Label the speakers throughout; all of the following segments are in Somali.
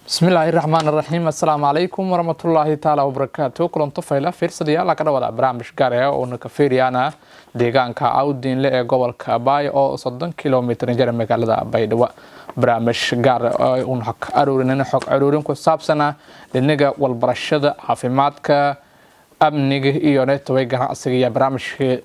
Speaker 1: بسم الله الرحمن الرحيم السلام عليكم ورحمة الله تعالى وبركاته كلن طفيلة فرصة لك وضع برامج قارئة ونكفيريانا deegaanka awdinle ee gobolka Baay oo 30 kilomitir jara magaalada Baydhabo barnaamij gaar ah oo xaq aruurin ku saabsan dhinaca walbarashada caafimaadka amniga iyo network ganacsiga iyo barnaamijka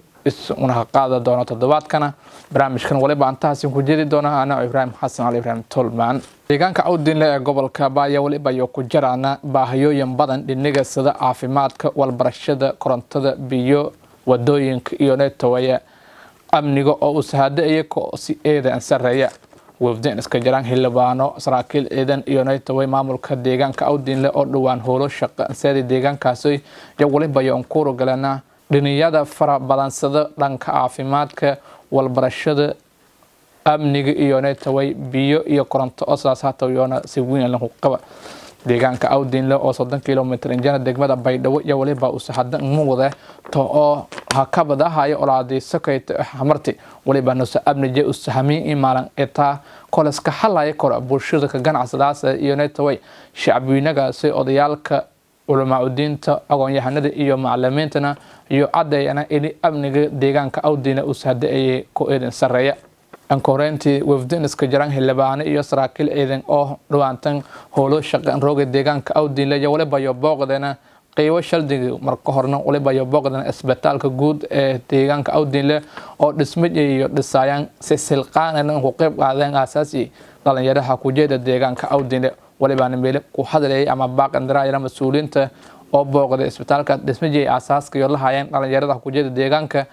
Speaker 1: una qaada doona toddobaadkana barnaamijkan waliba intaas ku jeedi doona ana Ibrahim Xasan Ali Ibrahim Tolman deegaanka awdinle ee gobolka Baay waliba iyo ku jirana baahiyooyin badan dhinaca sida caafimaadka walbarashada korontada biyo wadooyinka iyo netawaya amniga oo u saahadeeyay ko si eedan sareeya wafdeen iska jiraan Hildhibaano saraakiil eedan iyo netaway maamulka deegaanka awdinle oo dhawaan howlo shaqo ansadi deegaankaasi waliba iyo ku galana dhiniyada fara badan sida dhanka caafimaadka walbarashada amniga iyo netaway biyo iyo koronto oo saasaatoyona si weyn lagu qaba deegaanka awdinle oo 30 kilomitir injana degmada Baydhabo iyo waliba u saxadan muuqda oo hakabada hayo olaadi sakayt hamarti waliba nusa abnije u sahamiin maalan eta kolaska xalay kor bulshada ka ganacsadaas iyo netaway shacbiyinaga odayaalka ulama udiinta aqoon-yahanada iyo macallimiintana iyo cadayana in amniga deegaanka awdinle u sahadeeyay ko eedan sareeya ankoorenti wafdin iska jiraan Hildhibaano iyo saraakiil eedan oo dhawaantan howlo shaqo rooga deegaanka awdinle iyo waliba iyo booqdana qaybo shaldiga marka horna waliba iyo booqdana isbitaalka guud ee deegaanka awdinle oo dhismaye iyo dhisayaan silqaan ku qayb qaadeen asaasi dhalinyarada ku jeeda deegaanka awdinle waliba meel ku hadalay ama baaqandaraayna mas'uuliyiinta oo booqda isbitaalka dhismaye asaaska iyo lahayeen dhalinyarada ku jeeda deegaanka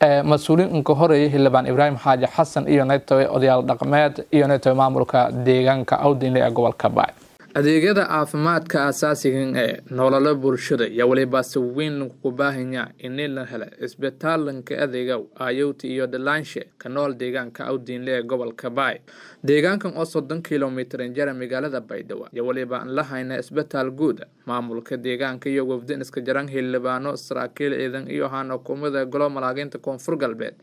Speaker 1: مسؤولين كهري هلبان إبراهيم حاج حسن إيو نيتوي أوديال دقمات إيو نيتوي مامولكا ديغانكا أو دين لأ قوال كباي adeegyada caafimaadka asaasiga ee nolol bulshada iyo waliba si weyn ku baahanyaa in la helo isbitaalanka adeega ayowti iyo dalaanshe ka nool deegaanka awdinle ee gobolka Baay deegaankan oo 30 kilomitir jara magaalada Baydhabo iyo waliba aan lahayna isbitaal guud maamulka deegaanka iyo wafdin iska jiraan Hildhibaano saraakiil ciidan iyo xukuumadda golo malaageynta koonfur galbeed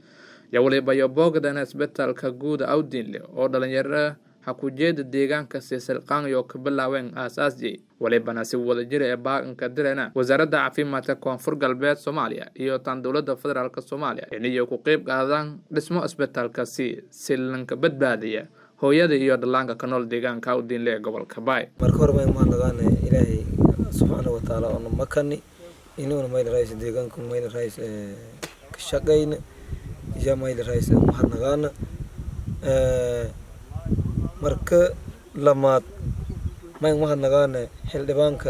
Speaker 1: iyo waliba iyo boogdana isbitaalka guud awdinle oo dhalinyarada hakujeeda deegaanka silqaan iyo ka bilaaween asaasi waliba si wada jir ee baaqanka dirana wasaaradda caafimaadka koonfur galbeed Soomaaliya iyo tan dawladda federaalka Soomaaliya inay ku qayb qaadaan dhismo isbitaalka si lanka badbaadiya hooyada iyo dhallaanka ka nool deegaanka awdinle ee gobolka Baay
Speaker 2: marka hore ma naqaan Ilaahay subhanahu wa ta'ala oo makani inuu ma raayis deegaanka ma raayis ka shaqeyn jamayl raayis ma naqaan marka lamaad ma naqaan Hildhibaanka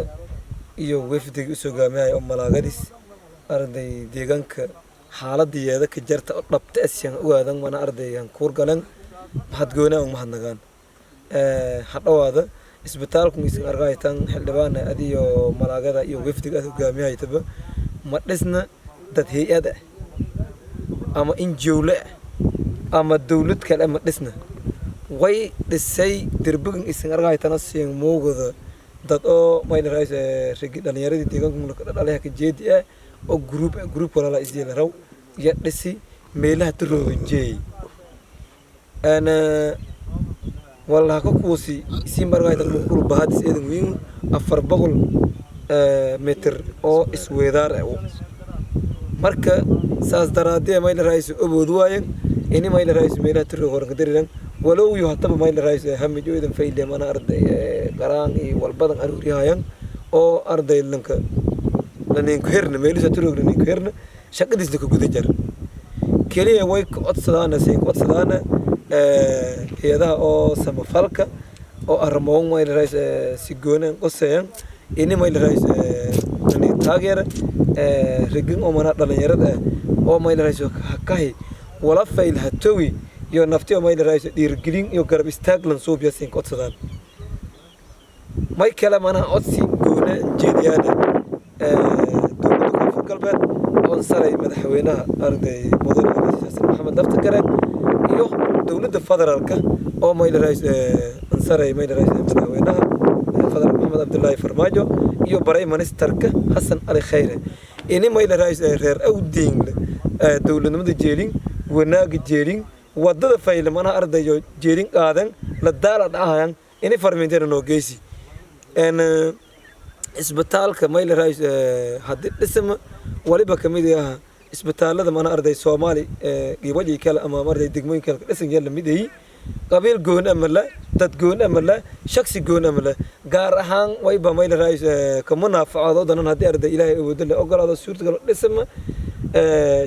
Speaker 2: iyo wafdiga soo gaamiyay oo malaagadis arday deegaanka xaaladiyada ka jarta oo dhabta asyan u aadan wana ardaygan kuur galan maxad goona ma naqaan hadhawaada isbitaalku miisan argaytan Hildhibaan adiyo malaagada iyo wafdiga soo gaamiyay taba ma dhisna dad hay'ada ama injowle ama dawlad kale ma dhisna way dhisay dirbigan isan argaytan asyan moogada dad oo mayl raayis rigi dhalinyaradii deegaanka mulka dhalaha ka jeedi oo group wala isdii la raw ya dhisi meelaha tiroojeey ana wala ka kuusi si margaytan ku bahadis eedan weyn 400 meter oo isweedar marka saas daraadee mayl raayis awood waayeen ini mayl raayis meelaha tiroo horan diriran ولو يهتم ما يلرئيس هم جويدن فيلم أنا أرضي قراني والبدن أروريهاين أو أرضي لنك لنكهرن ميلوس أتروق لنكهرن شقد يسلك جودجر كلي ويك أتصدانا سيك أتصدانا هي ده أو سمفلك أو أرمون ما يلرئيس سيجونا قصيان إني ما يلرئيس لني تاجر رجيم أو مناط لنيرد أو ما يلرئيس حكاي ولا فيل هتوي iyo naftiyo ma raayis dhiirgelin iyo garab istaag lan soo biyaysan qodsadaan may kala mana odsi goona jeediyada dowladda koonfur galbeed oo saray madaxweynaha arday mudane Maxamed Dafta Gareed iyo dowladda federaalka oo ma raayis saray ma raayis madaxweynaha federaalka Maxamed Abdullaahi Farmaajo iyo baray ministerka Xasan Ali Khayre ini ma raayis reer awdinle dowladnimada jeelin wanaag jeelin wadada faylmana ardayo jeerin qaadan la daala dhahayan ini farminteena noo geesi isbitaalka mayl rays hadii dhism waliba kamid yahay isbitaalada mana arday Soomaali gibaji kale ama arday degmooyin kale dhisan yeel mid ay qabiil goon ama la dad goon ama la shakhsi goon ama la gaar ahaan wayba mayl rays ka munaafacaado danan hadii arday Ilaahay awood leh ogolaado suurtagal dhism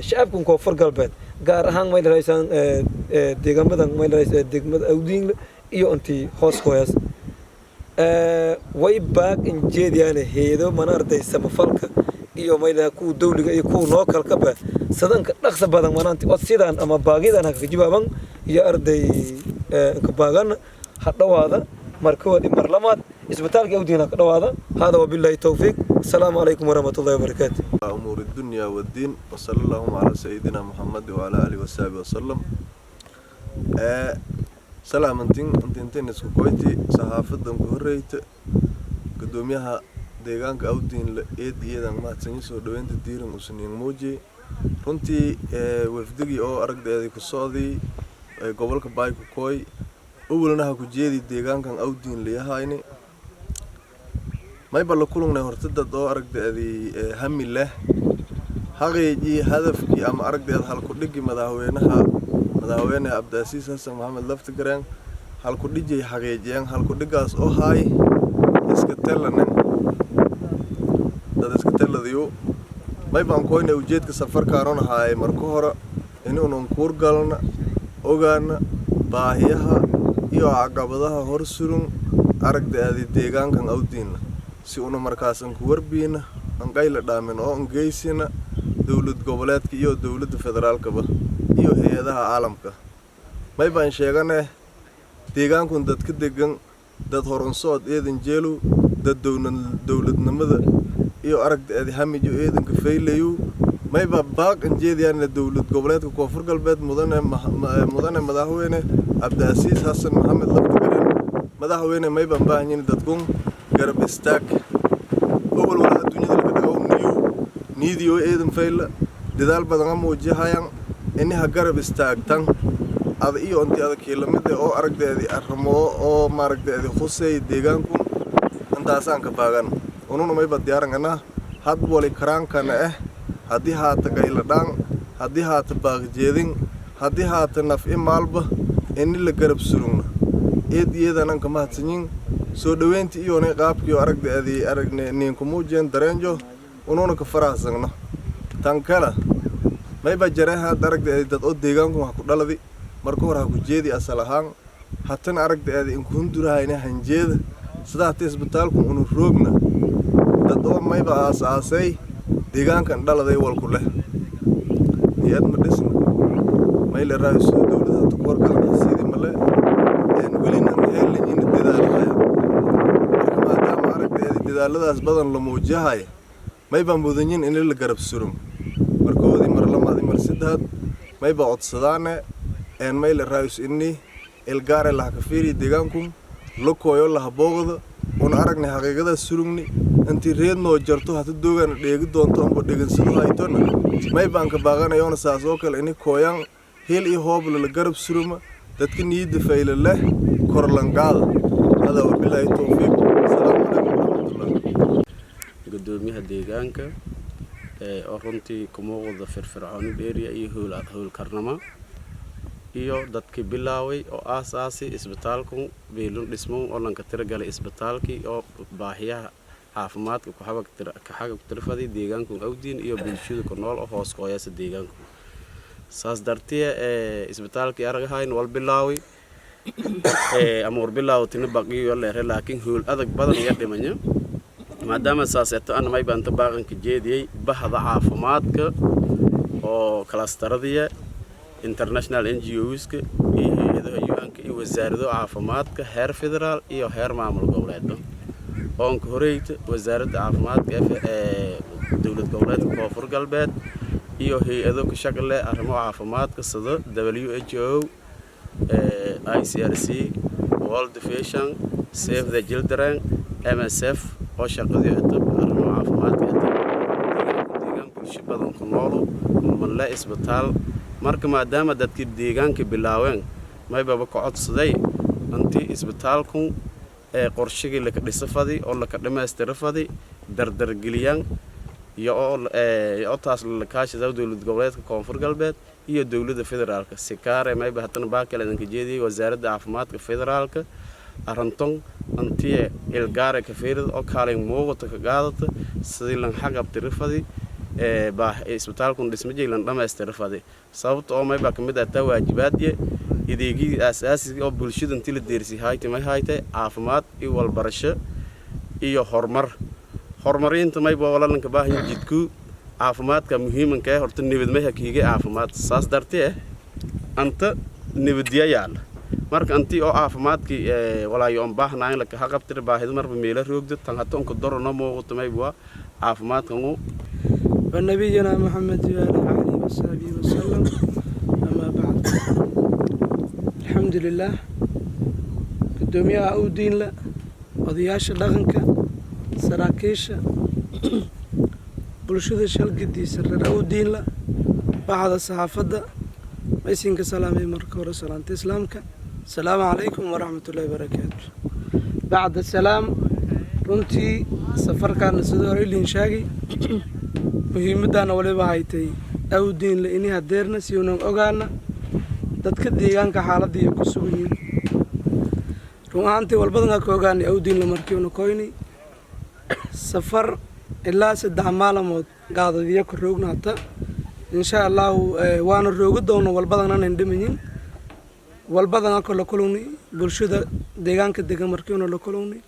Speaker 2: shacabku koonfur galbeed gaar ahaan mayl raysaan deegaamadan mayl rays degmada awdiin iyo intii hoos hooyas way baag in jeediyaan heedo mana arday samafalka iyo maylaha ku dawliga iyo ku noo kala ka sadanka dhaqso badan manaanti oo sidaan ama baagidan ka jawaaban iyo arday ka baagan hadhawaada markoodi marlamaad isbitaalka awdiina ka dhawaada hada wabillahi tawfiiq assalamu alaykum warahmatullahi wabarakatuh
Speaker 3: umur dunya wad-din wa sallallahu ala sayyidina muhammad wa ala alihi wa sahbihi wasallam salaamantin intiin isku qoyti saxaafadan ku horeeyta gudoomiyaha deegaanka awdiin la eediyadan maadsan soo dhaweynta diiran usniin muuji runtii wafdigi oo aragdeedii ku socday gobolka Baayku Kooy awalna ku jeedi deegaankan awdiin leeyahayni may bal kulunay horta dad oo aragdeedii hami leh hageeji hadafkii ama aragdeed hal ku dhigi madaxweyne Abdaasiis Xasan Maxamed Laftigareen hal ku dhijay hageejiyaan hal ku dhigaas oo hay iska taladiyo may baan koonay ujeedka safarkaan ahay marka hore inuu kuur galna ogaana baahiyaha iyo caqabadaha horsurun aragdeedii deegaankan awdiina si uu markaasan ku warbiina aan qayla dhaamin oo geysina dawlad goboleedka iyo dawladda federaalka iyo hay'adaha caalamka may baan sheeganay deegaankan dadka degan dad horansood eedan jeelu dad dawladnimada iyo aragdeedii hamijo eedanka faylayu may baaq jeediyaan dawlad goboleedka koonfur galbeed mudane madaxweyne Abdaasiis Xasan Maxamed Laftigareen madaxweyne may baan baahanyiin dadkun garab istaag awal wala adduunyada laga dhago niidiyo eedan fayla dadaal badan ama wajahayaan inay garab istaagtan ada iyo intii adag kiilamada oo aragdeedii armo oo maaragdeedii khusay deegaanku intaasaan ka baagan ununa may bad diyaarangana had wali karaankana hadii haata qayla dhaan hadii haata baaq jeedin hadii haata naf maalba in la garab surugna eediyadan ka mahadsanyin soo dhaweyntii iyo qaabkii aragdeedii aragnay ku muujeen dareenjo ununa ka faraasagno tan kala may ba jaraha aragdeedii dad oo deegaanku wax ku dhaladi marka hore ku jeedi asal ahaan hatan aragdeedii in ku hundurahayna hanjeeda sida isbitaalku unu roogna dad oo may ba asaasay deegaankan dhaladay walku leh iyad ma dhisna may la raayso dawladda tuqorka sidii male welina helin in dadaalaya marka maadaama aragdeedii dadaaladaas badan la muujihay may baan mudanyin in la garab surum markoodii marlamaad mar saddeed may ba codsadaane may la raayso inni ilgaare la ka fiiri deegaanku lokooyo la habooqdo una aragnay xaqiiqada surugni intii reedno jarto hada doogan dheegi doonto amba dhegansado haytona may baan ka baaqanayo saas oo kale in kooyan heel iyo hoob la garab suruma dadka niyada fayla leh korlangaada hada wabillahi tawfiiq salaamu alaykum warahmatullahi
Speaker 4: gudoomiyaha deegaanka oo runtii kuma wada firfircoon area iyo howl karnama iyo dadkii bilaaway oo aasaasi isbitaalku beelun dhismo oo lanka tiragalay isbitaalkii oo baahiyaha caafimaadka ku xagga tirfaday deegaanku awdiin iyo bulshada ku nool oo hoos qoyasa deegaanku saas dartiya isbitaalkii aragahayn wal bilaaway ama war bilaawtina baqiyo leeyahay laakiin howl adag badan iyo dhimanya maadaama saaseeto aan may baan tabaaqanka jeediyay bahda caafimaadka oo klasteradiya international NGOs-ka iyo hay'adaha UN-ka iyo wasaaradda caafimaadka heer federaal iyo heer maamul goboleed oo ka horeeyta wasaaradda caafimaadka dawlad goboleedka koonfur galbeed iyo hay'ado ka shaqeeya arrimaha caafimaadka sida WHO ICRC World Vision Save the Children MSF oo shaqadeeda arrimaha caafimaadka deegaanka bulsho badan ku nool ma isbitaal marka maadaama dadkii deegaanka bilaaween may baba ka codsaday intii isbitaalku qorshigii la ka dhisafadi oo la ka dhamaystirafadi dardargeliyaan iyo taas la kaashada dawladda goboleedka koonfur galbeed iyo dawladda federaalka si kaare mayba hatana baakale ka jeediyay wasaaradda caafimaadka federaalka arintan antiye ilgaare ka fiirad oo kaalin muuqata ka qaadata sidii lan xaqabtirafadi isbitaalkun dhismajay lan dhamaystirafadi sababta oo mayba kamid ah waajibaadye ideegii asaasiga oo bulshada intii la deersay haytay caafimaad iyo walbarasho iyo horumarinta mayba walaalanka baahan jidku caafimaadka muhiimanka ah horta nabadmaya kiiga caafimaad saas dartee anta nabadiyayaal marka antii oo caafimaadkii walaayo aan baahnayn la ka qabtir baahida marba meela roogda tan hata onka dorno muuqato mayba caafimaadkan
Speaker 5: ونبينا محمد وعلى آله وصحبه وسلم أما بعد الحمد لله قدوميها أو دين لا وضياش لغنك سراكيش بلشود شل قدي سر أو دين لا بعد الصحافة ميسينك سلامي مركور سلام تسلامك السلام عليكم ورحمة الله وبركاته بعد السلام runtii safarkan sidoo hore liinshaagi muhiimadana waliba haytay awdiin la inii hadeerna si uu ogaana dadka deegaanka xaaladda iyo ku sugan yihiin ruuxaantii walbadan ka ogaanay awdiin la markii uu koynay safar ilaa 3 maalmood gaadadiya ku roogna hata insha Allah waana roogo doono walbadan aan dhimayn walbadan ka la kulunay bulshada deegaanka degan markii uu la kulunay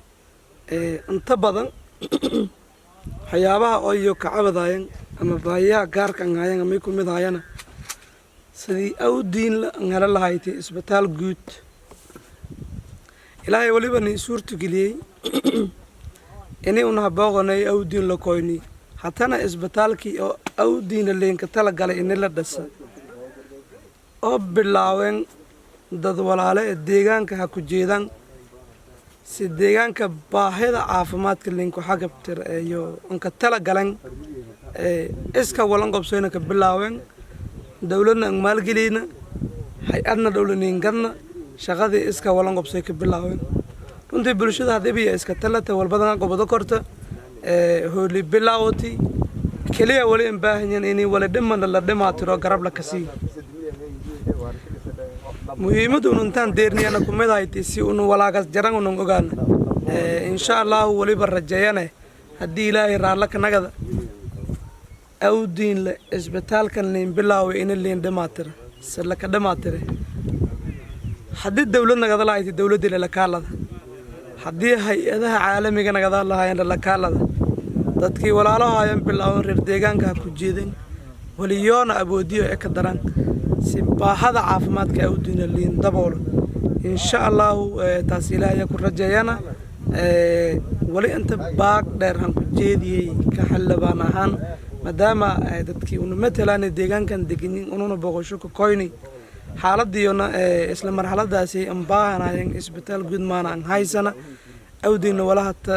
Speaker 5: inta badan waxyaabaha oo iyo kacabadaayeen ama baahiyaha gaarka ahayeen ama ku mid ahayana sidii awdiin la ngala lahaaytay isbitaal guud ilaahay waliba ni suurtu geliyay inay una booqanay awdiin la koyni hatana isbitaalkii oo awdiin leenka tala galay in la dhasa oo bilaaween dad walaale deegaanka ha ku jeedaan si deegaanka baahida caafimaadka linku xaqabtir iyo anka tala galan iska walan qabsayna ka bilaaween dawladna maalgelina hay'adna dawladna gadna shaqadii iska walan qabsay ka bilaaween runtii bulshada hadii iska talata walbadan gobodo korta hooli bilaawati kaliya wali in baahanyan inay wala dhiman la dhimaatiro garab la kasi muhiimadu intaan deerniyana ku mid ahayd si uu walaagas jaran uu ogaan insha Allah waliba rajayana hadii ilaahay raala ka nagada awdiin la isbitaalkan leen bilaaway in leen dhamaatiro sala ka dhamaatire hadii dawladna naga lahayd dawladda la kaalada hadii hay'adaha caalamiga naga lahaayeen la kaalada dadkii walaalaha ayaan bilaaway reer deegaanka ku jeedin waliyoona aboodiyo ee ka daran si baahada caafimaadka awdiin leen daboolo insha Allah taas ilaahay ku rajayana wali inta baaq dheer han ku jeediyay ka xalabaan ahaan maadaama dadkii uu matalaan deegaankan deganyin ununa boqosho ku koyni xaaladiyona isla marxaladaasi aan baahanayeen isbitaal guud maana haysana awdiin wala hata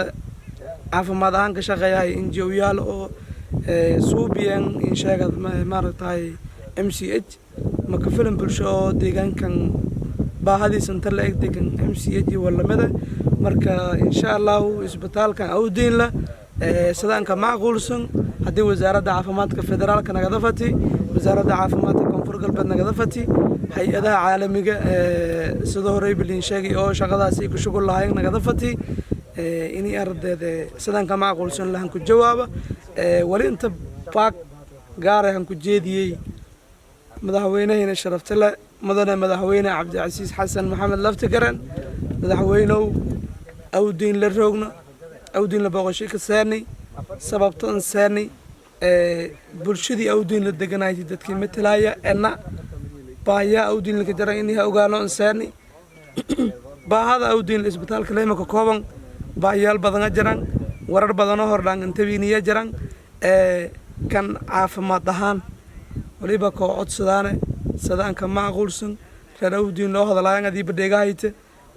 Speaker 5: caafimaad ahaan ka shaqeeyay NGO-yaal oo suubiyan in sheegad maartay MCH ma ka filan bulsho oo deegaankan baahadiisa inta la eg degan MCH walamada marka insha Allah isbitaalkan awdiin la sidaanka macquulsan hadii wasaaradda caafimaadka federaalka naga dafati wasaaradda caafimaadka koonfur galbeed naga dafati hay'adaha caalamiga sidoo hore bilin sheegay oo shaqadaasi ku shaqo lahayn naga dafati inay ardayda sidaanka macquulsan lahan ku jawaaba wali inta baaq gaar ah ku jeediyay madaxweynaha sharafta leh madaxweyne Cabdicasiis Xasan Maxamed Laftigaran madaxweynow awdiin la roogna awdiin la boqoshay ka saarnay sababtan saarnay bulshadii awdiin la deganaayay dadkii metelaya ana baaya awdiin la jara inay ogaano saarnay baahada awdiin isbitaalka leema ka kooban baayaal badan jiraan warar badan oo hordhaan intabiiniya jiraan kan caafimaad ahaan waliba ko codsadaane sadaanka macquulsan reer awdiin loo hadlaayay adii badheegahayte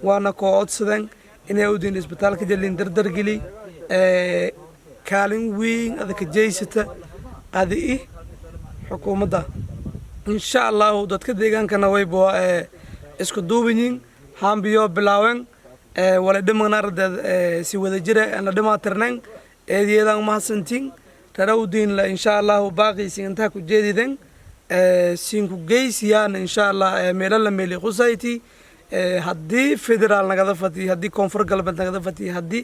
Speaker 5: waana ko codsadeen inay awdiin isbitaalka jalin dardar geli kaalin weyn adaka jeysata qadii xukuumadda insha Allah dadka deegaankana way boo isku duubin haambiyo bilaawen wala dhiman ardeed si wada jira aan la dhamaatirnayn eedeedan mahadsantiin tarawdiin la insha Allah baaqisi inta ku jeediden sinku geysiyaan insha Allah meelo la meeli qusayti haddii federaal nagada fati haddii koonfur galbeed nagada fati haddii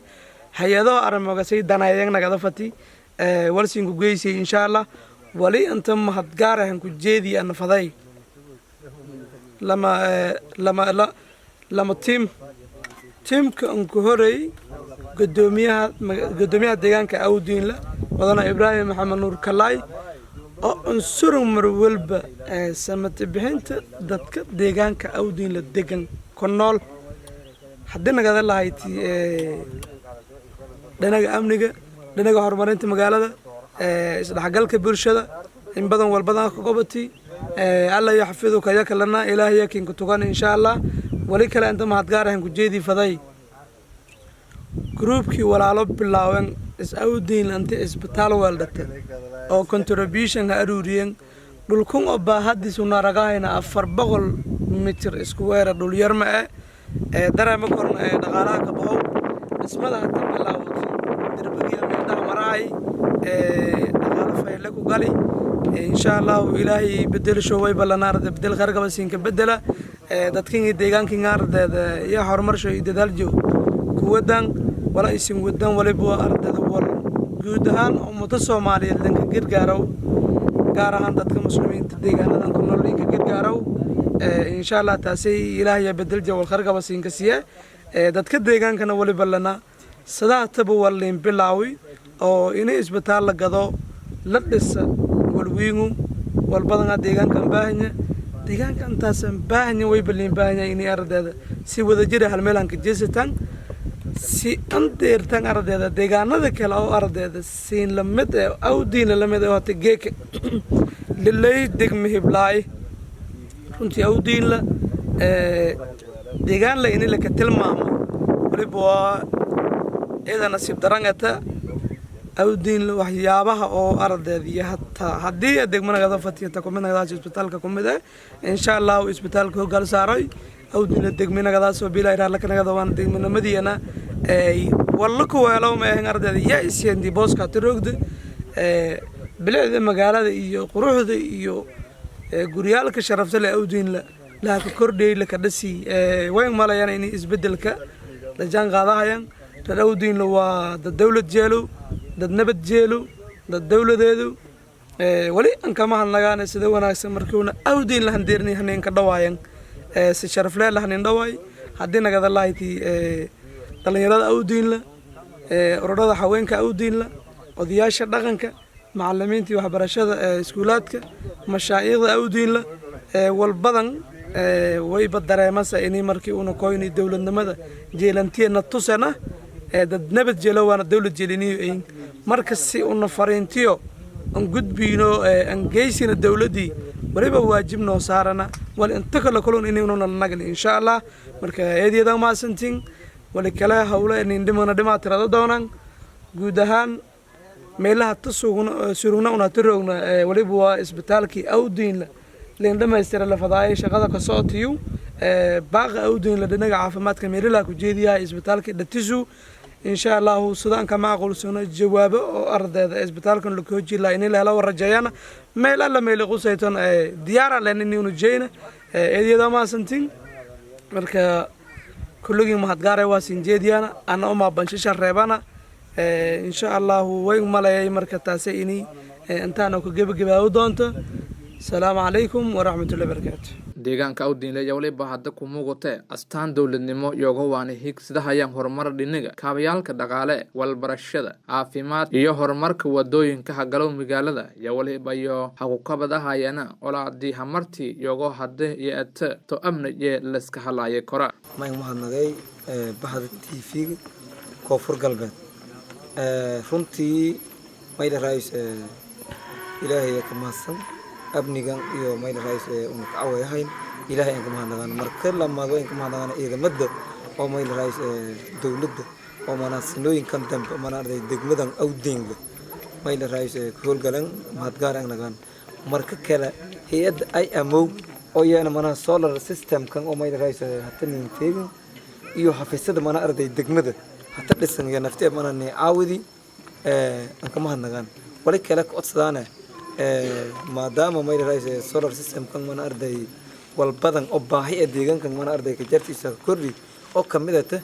Speaker 5: hay'ado arrimoga say danayeen nagada fati wal sinku geysi insha Allah wali inta mahad gaar ah ku jeediyaan faday lama tiimka aan ku horeey gudoomiyaha deegaanka Awdiinla wadana Ibraahim Maxamed Nuur Kalaay oo unsur mar walba samata bixinta dadka deegaanka Awdiinla degan ku nool haddii nagada lahayti dhinaca amniga dhinaca horumarinta magaalada isdhaxgalka bulshada in badan walbadan ka gobatay Allah yaxfiduka yakalana ilaahay yakin ku tugan insha Allah wali kale inta mahad gaar ah ku jeedi faday groupkii walaalo bilaawen Awdiin inta isbitaal waldata oo contribution ka aruuriyeen dhulkun oo baahadiisu naragahayna 400 mitir isku weera dhul yar ma dareema korna dhaqaalaha ka baxo ismada hadda bilaawday darbiga meelda maraay dhaqaalaha fayl ku gali insha Allah ilaahi bedel showay balanaar bedel qarqaba siinka bedela dadkii deegaankii ardeeda iyo horumar soo idadaljo kuwadan wala isin wadan wala boo ardeeda wal guud ahaan ummada Soomaaliyeed danka gargaaraw gaar ahaan dadka muslimiinta deegaanadan ku nool ee gargaaraw insha Allah taasay ilaahay bedel jawal qarqaba siinka siya dadka deegaankana wali balana sadaataba walin bilaawi oo inay isbitaal la gado la dhisa walwiingu walbadan deegaankan baahanya deegaanka intaasan baahanya way balin baahanya inay ardeeda si wada jira hal meel aan ka jeesatan si andeertan ardeeda deegaanada kale oo ardeeda siin la mid Awdiin la mid oo geek lilay degme hiblaay runtii Awdiin la deegaan la in la ka tilmaamo waliba ida nasiib darangata Awdiin la waxyaabaha oo ardeed iyo hataa hadii degmada fatiyada kumina isbitaalka kumida insha Allah isbitaalka hogal saaray Awdiin la degmada soo bilaa ira la kana waan degmada Madiina walla ku weelo ma ahan ardeed ya isyendi booska tirogda bilaada magaalada iyo quruxda iyo guriyaalka sharafta leh Awdiin la ka kordhay la ka dhasi way malayaan in isbedelka la jaan qaadayaan Awdiin la waa dawlad jeelo dad nabad jeelo dad dawladeedu wali an kama halnagaan sida wanaagsan markuuna Awdiin la handeernay haneen ka dhawaayan si sharaf leh la haneen dhawaay hadii nagada lahayti dhalinyarada Awdiin la ururada haweenka Awdiin la odayaasha dhaqanka macallimiinta waxbarashada iskuulaadka mashaayikhda Awdiin la walbadan way badareemasa inay markii uu kooyni dawladnimada jeelantiina tusana dad nabad jeelo waana dawlad jeeliniyo marka si uu fariintiyo an gudbiino an geysina dawladii waliba waajib noo saarana wal inta kala kulun inaynu nagal insha Allah marka eedeeda ma santin wali kala hawla in dhimana dhimaatirada doonaan guud ahaan meelaha surugna una tirogna waliba waa isbitaalkii Awdiin leen dhamaystira la fadaayay shaqada ka sootiyo baaqa Awdiin la dhinaca caafimaadka meelaha ku jeediyaa isbitaalkii dhatisu insha Allah sidaan ka macquul soo jawaabo oo ardeeda isbitaalkan la koojila in la helo rajayana meel alla meel qusaytan diyaar ah inay uu jeeyna eedeeda ma santin marka kulligii mahad gaaray waa siin jeediyana ana uma banshisha reebana insha Allah way malayay marka taasay inay intaana ku gabagabaaw doonto السلام عليكم ورحمة الله وبركاته
Speaker 1: deegaanka Awdiin la waliba hadda ku muuqatay astaan dawladnimo iyaga waana higsadahayaan horumar dhinaga kaabayaalka dhaqaale walbarashada caafimaad iyo horumarka wadooyinka hagalow magaalada ya waliba iyo xaqooqabadahayana olaadii hamartii iyaga hadda iyo to amniga la iska halaayay kora
Speaker 2: ma mahadnaqay bahada TV koonfur galbeed runtii mayl raayis ilaahay ka mahadsan abnigan iyo mayl raayis uu ka caawiyay ilaahay aan ka mahadnaqaan marka lamaado in ka mahadnaqaan ciidamada oo mayl raayis dawladda oo manaasinooyinkan dambe manaaday degmadan Awdiin mayl raayis howlgalan mahad gaar ah nagaan marka kale hay'ad ay amow oo yana mana solar system kan oo mayl raayis hatan teegin iyo xafiisyada mana arday degmada hata dhisan iyo naftee mana ni caawidi aan kama hadnagaan wali kale ku codsadaana maadaama mayl raayis solar system kan mana arday wal badan oo baahi ee deegaanka mana arday ka jartiisa kordhi oo kamid ah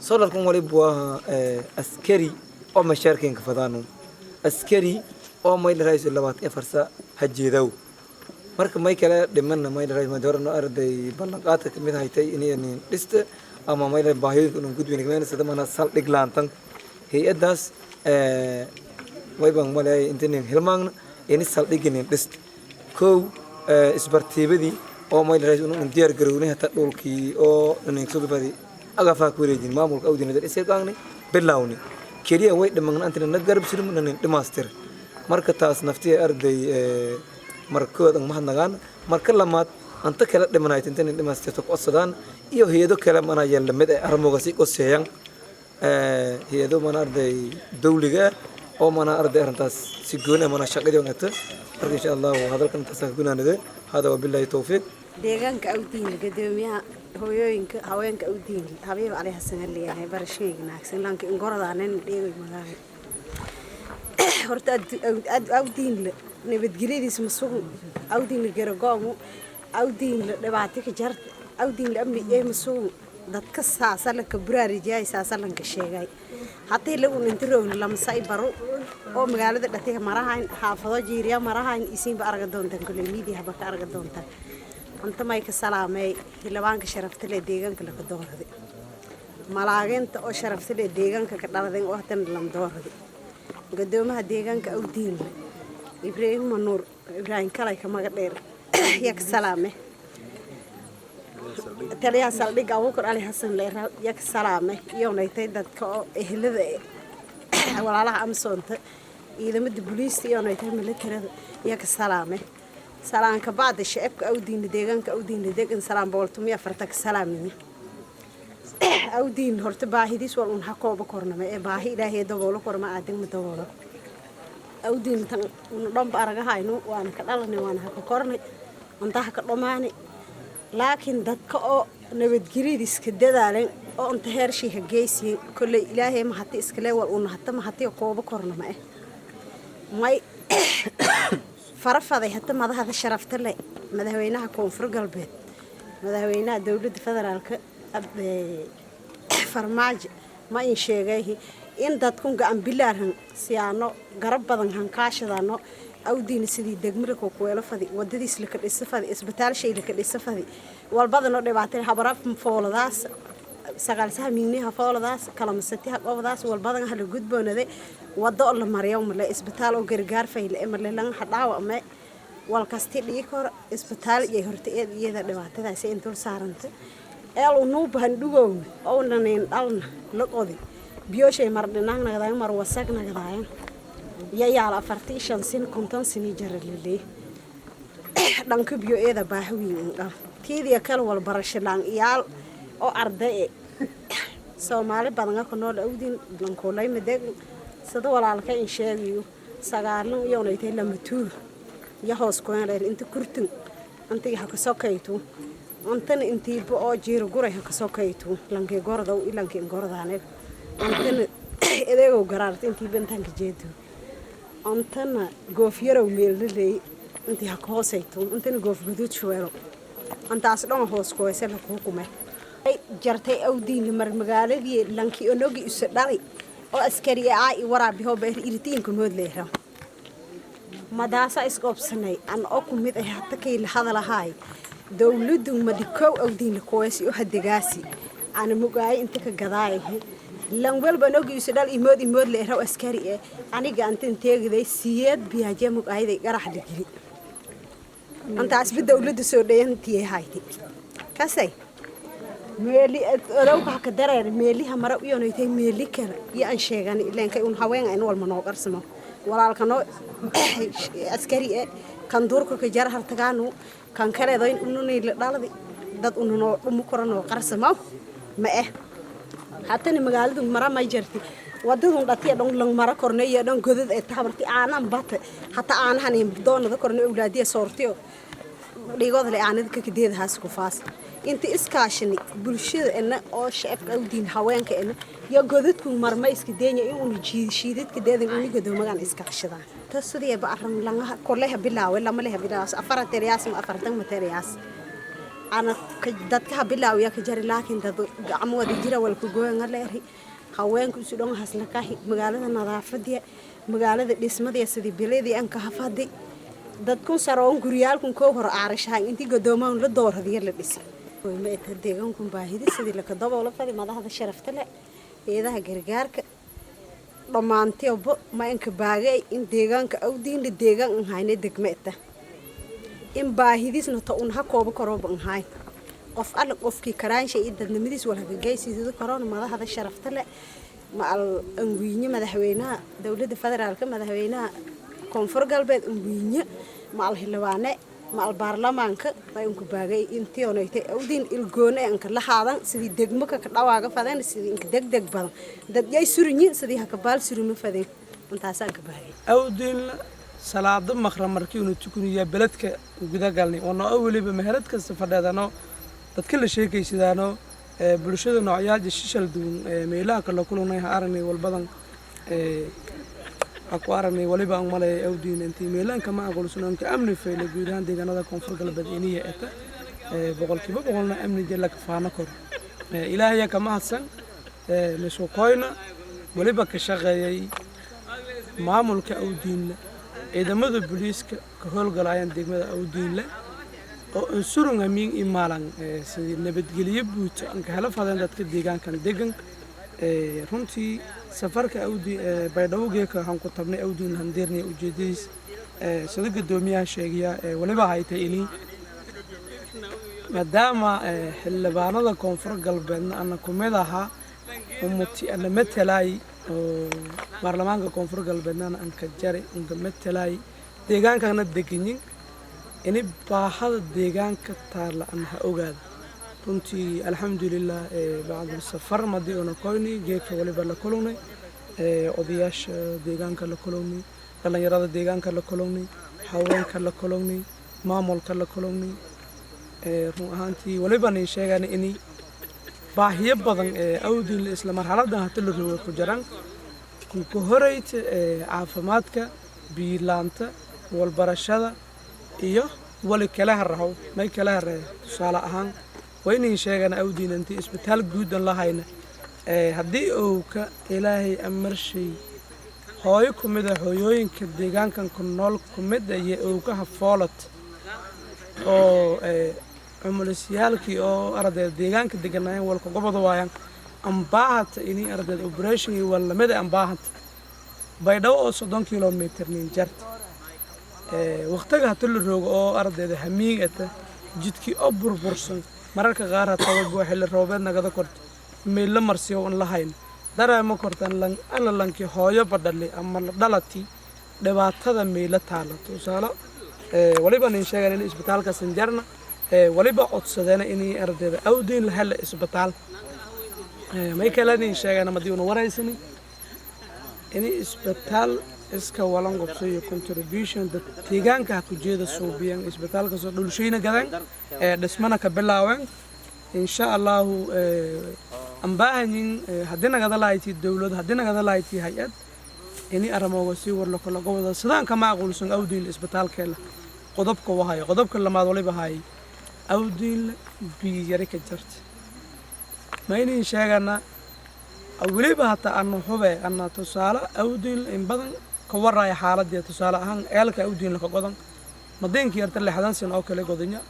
Speaker 2: solar kan wali buu askari oo mashaarkin ka fadaano askari oo mayl raayis 24 saac hajeedow marka may kala dhiman mayl raayis madorno arday ballanqaadka kamid haytay inay dhista ama mayl baahiyo inuu gudbin kamid sida mana sal dhiglaantan hay'adaas way baan malay intii hilmaagna in sal dhiginin dhist koow isbartiibadii oo mayl raayis inuu diyaar garownay hata dhulkii oo inay soo badi agafa ku wareejin maamulka awdinada isay qaanay bilawni kaliya way dhiman inta na garab sirman dhimaastir marka taas naftii arday markood ma hadnagaan marka lamaad anta kala dhimanay inta dhimaastirto ku codsadaan iyo hay'ado kale mana yeelan mid ay armoogasi oo seeyaan hay'ado mana arday dawliga oo mana arday arintaas si goon ah mana shaqadii wanaagta marka insha Allah hadalkan taas gunaanade hada wabillahi tawfiq
Speaker 6: deegaanka awdiin gadoomiyaha hooyooyinka haweenka awdiin habiib ali xasan leeyahay barashayga naagsan laakiin goradaanan dheegay magaca horta awdiin nabadgelyadiis masuul awdiin garagoomo awdiin dhibaato ka jarta awdiin amni ee masuul dadka saasala ka buraarijiay saasalan ka sheegay haddii lagu nintiroon lama say baro oo magaalada dhatay marahayn xaafado jiiriya marahayn isiinba arga doontan kulay media haba ka arga doontan anta may ka salaamay hilabaanka sharafta leh deegaanka la ka doorade malaageenta oo sharafta leh deegaanka ka dhaladay oo tan lam doorade gadoomaha deegaanka awdiin Ibrahim Manur Ibrahim kala ka maga dheer yak salaame taliya saldhig Abuukar Ali Xasan leeyahay yak salaame iyo naaytay dadka oo ehelada walaalaha amsoonta ciidamada booliiska iyo naaytay militariga yak salaame salaanka baad shacabka awdiin deegaanka awdiin deegan salaam booltumiya fartak salaamini awdiin horta baahidiis wal un hakooba kornama ee baahi ilaahay daboolo korma aadin ma daboolo awdiin tan un dhanba aragahayno waan ka dhalanay waan ka kornay inta ka dhamaanay laakiin dadka oo nabadgelyadiis ka dadaaleen oo inta heershii ka geysiyeen kulay ilaahay ma hati iska leewal un hata ma hati kooba kornama may farfaday hata madaxda sharafta leh madaxweynaha koonfur galbeed madaxweynaha dawladda federaalka farmaajo ma in sheegay in dadku gacan bilaaran siyaano garab badan hankaashadano awdiin sidii degmada ku weelo fadi wadadiis la ka dhisafadi isbitaal shay la ka dhisafadi walbadana dhibaatay habaraf fooladaas sagaal saamiinaha fooladaas kala masatiha qofdaas walbadan hal gudboonade wado la mariyo ma isbitaal oo gargaar fayl ee lan hadaaw ama wal kasti dhikor isbitaal iyo horta iyada dhibaatadaas in dul saaranta ee uu baan dhugow oo naneen dhalna la qodi biyoshay mar dhinaan nagadaay mar wasaq nagadaay yaala 45 sin konton sin jaralile dhanka biyo eeda baahawiin tiidiya kala wal barashadan iyaal oo arday Soomaali badan ka nool awdiin lankoolay madeeg sida walaalka in sheegayo sagaalno iyo naaytay lama tuur ya hoos ku heleen inta kurtin antii ha ka sokayto antana intii oo jiiro guray ha ka sokayto lankee gorda oo ilankee gordane antana edeego garaarta intii bantanka jeedo antana goof yarow meelay intii ha ka hoosayto antana goof guduud shuweelo antaas dhan hoos ku heesay la ku hukumay jartay awdiin mar magaaladii lankii onogi isu dhalay oo askari ay waraabiyo beer irtiinka nood leeyahay madaasa iskoobsanay an oo ku mid ah hata kay la hadalahay dawladdu madikow awdiin kooysi oo hadegaasi ana mugaay inta ka gadaay lan walba onogi isu dhal imood leeyahay askari aniga antan teegiday siyad biyaaje mugaayday garax dhigili antaas bi dawladdu soo dhayantii haytay kasay meeli adawka ka dareer meeliha mara iyo noytay meeli kale iyo aan sheegan ileen kay un haween ay wal manoo qarsamo walaalka noo askari kan duurka ka jar hartagaanu kan kale doyn ununay la dhaladi dad ununoo dhumu korano qarsamo ma hatana magaaladu mara ma jirti wadadu dhatiya dhan lang mara korneeyo dhan godad ee tabarti aanan bata hata aanahan doonada korneeyo awlaadiya soortiyo dhigood le aanad ka kideed haas ku faas inta iskaashani bulshada ina oo shacabka awdiin haweenka ina iyo godadku marma iska deenya in uu jiidadka deedan uu godoomagan iskaashadaan taasudii ba aran langa koleha bilaaway lama leha bilaas afartan materiyaas ana dadka bilaawaya ka jari laakiin dad gacmooda jira walku gooyaan leeyahay haweenku isu dhan hasla ka magaalada nadaafadii magaalada dhismada sidii bileedii aan ka hafaday dadku saroon guriyaalku ko hor aarashaan intii godoomaan la dooradiyo la dhisay ma inta deegaanku baahida sidii la ka daboolo fadi madaxda sharafta leh eedaha gargaarka dhamaanteeba ma inka baagay in deegaanka awdiin la deegaan hayne degmeeta in baahidisna ta un ha koobo karooban hayn qof alla qofkii karaansha iyo dadnimadiis wala gagaysiisada korona madaxda sharafta leh ma al anwiinyo madaxweynaha dawladda federaalka madaxweynaha koonfur galbeed anwiinyo ma al hilwaane ma al baarlamaanka ay unku baagay intii oonaytay awdiin ilgoone anka la haadan sidii degmo ka dhawaaga fadeen sidii inka degdeg badan dad yay surinyin sidii ha ka baal surimo fadeen intaasaan ka baagay
Speaker 5: awdiin salaado maqram markii uu tukuniya beledka guda galnay oo noo waliba meherad kasta fadhadano dadka la sheekaysidaano bulshada noocyada shishal duun meelaha kala kulunay aragnay walbadan aku aragnay waliba aan malay awdiin intii meelaan kama aqoonsan ka amni feele gudahan deegaanada koonfur galbeed iniya eta boqolkiiba boqolna amni jela ka faana kor ilaahay kama hadsan meesho koyna waliba ka shaqeeyay maamulka awdiin ciidamada booliiska ka howlgalayaan degmada awdiinle oo surun amiin imaalan sidii nabadgeliyo buuta aan ka hela fadeen dadka deegaankan degan runtii safarka awdi baydhawgeeka waxaan ku tabnay awdiin handeernay ujeedadiis sida gudoomiyaha sheegaya waliba haytay inii maadaama xildhibaanada koonfur galbeedna ana kumid ahaa umuti ana matalay baarlamaanka koonfur galbeedna aan ka jari unka matalay deegaankana deganyin ini baahada deegaanka taala aan ha ogaado runtii alxamdulilah bacda safar madii ona koynay geedka waliba la kulunay odayaasha deegaanka la kulunay dhalinyarada deegaanka la kulunay haweenka la kulunay maamulka la kulunay run ahaantii waliba nin sheegana inay baahiyo badan awdiin isla marxaladan hata la roogo ku jiraan ku horeyta caafimaadka biilaanta walbarashada iyo wali kala haraw may kala haray tusaale ahaan waynin sheegana awdiin intii isbitaal guud la hayna haddii uu ka ilaahay amarshay hooyo kumid ah hooyooyinka deegaankan ku nool kumid ah uu ka hafoolat oo cumulisyaalkii oo ardayda deegaanka deganayeen walka gobada waayaan ambaahata inii ardayda operation iyo wallamada ambaahata baydhabo oo 30 kilomitir nin jarta waqtiga hata la roogo oo ardayda hamiigata jidkii oo burbursan mararka qaar hata waa xilli roobeed nagada korto meel la marsiyo on lahayn dareemo kortan ana lankii hooyo badhali ama dhalati dhibaatada meela taala tusaale waliba nin sheegay in isbitaalka sanjarna waliba codsadeen in ardayda awdiin la helo isbitaal may kala nin sheegana madii uu wareysani in isbitaal iska walan qobsayo contribution dad deegaanka ku jeeda suubiyan isbitaalka soo dhulshayna gadan dhismana ka bilaaween insha Allah ambaahin hadina gada laaytii dawlad hadina gada laaytii hay'ad ini aramooga si war la kala qowda sidaan kama aqoonsan awdiin isbitaalkeela qodobka wahayo qodobka lamaad waliba hay awdiin biyari ka jirta maynin sheegana waliba hata aan hubay anna tusaale awdiin in badan ka waray xaaladda tusaale ahaan eelka awdiin ka godan madeenkii yarta 60 sano oo kale godanya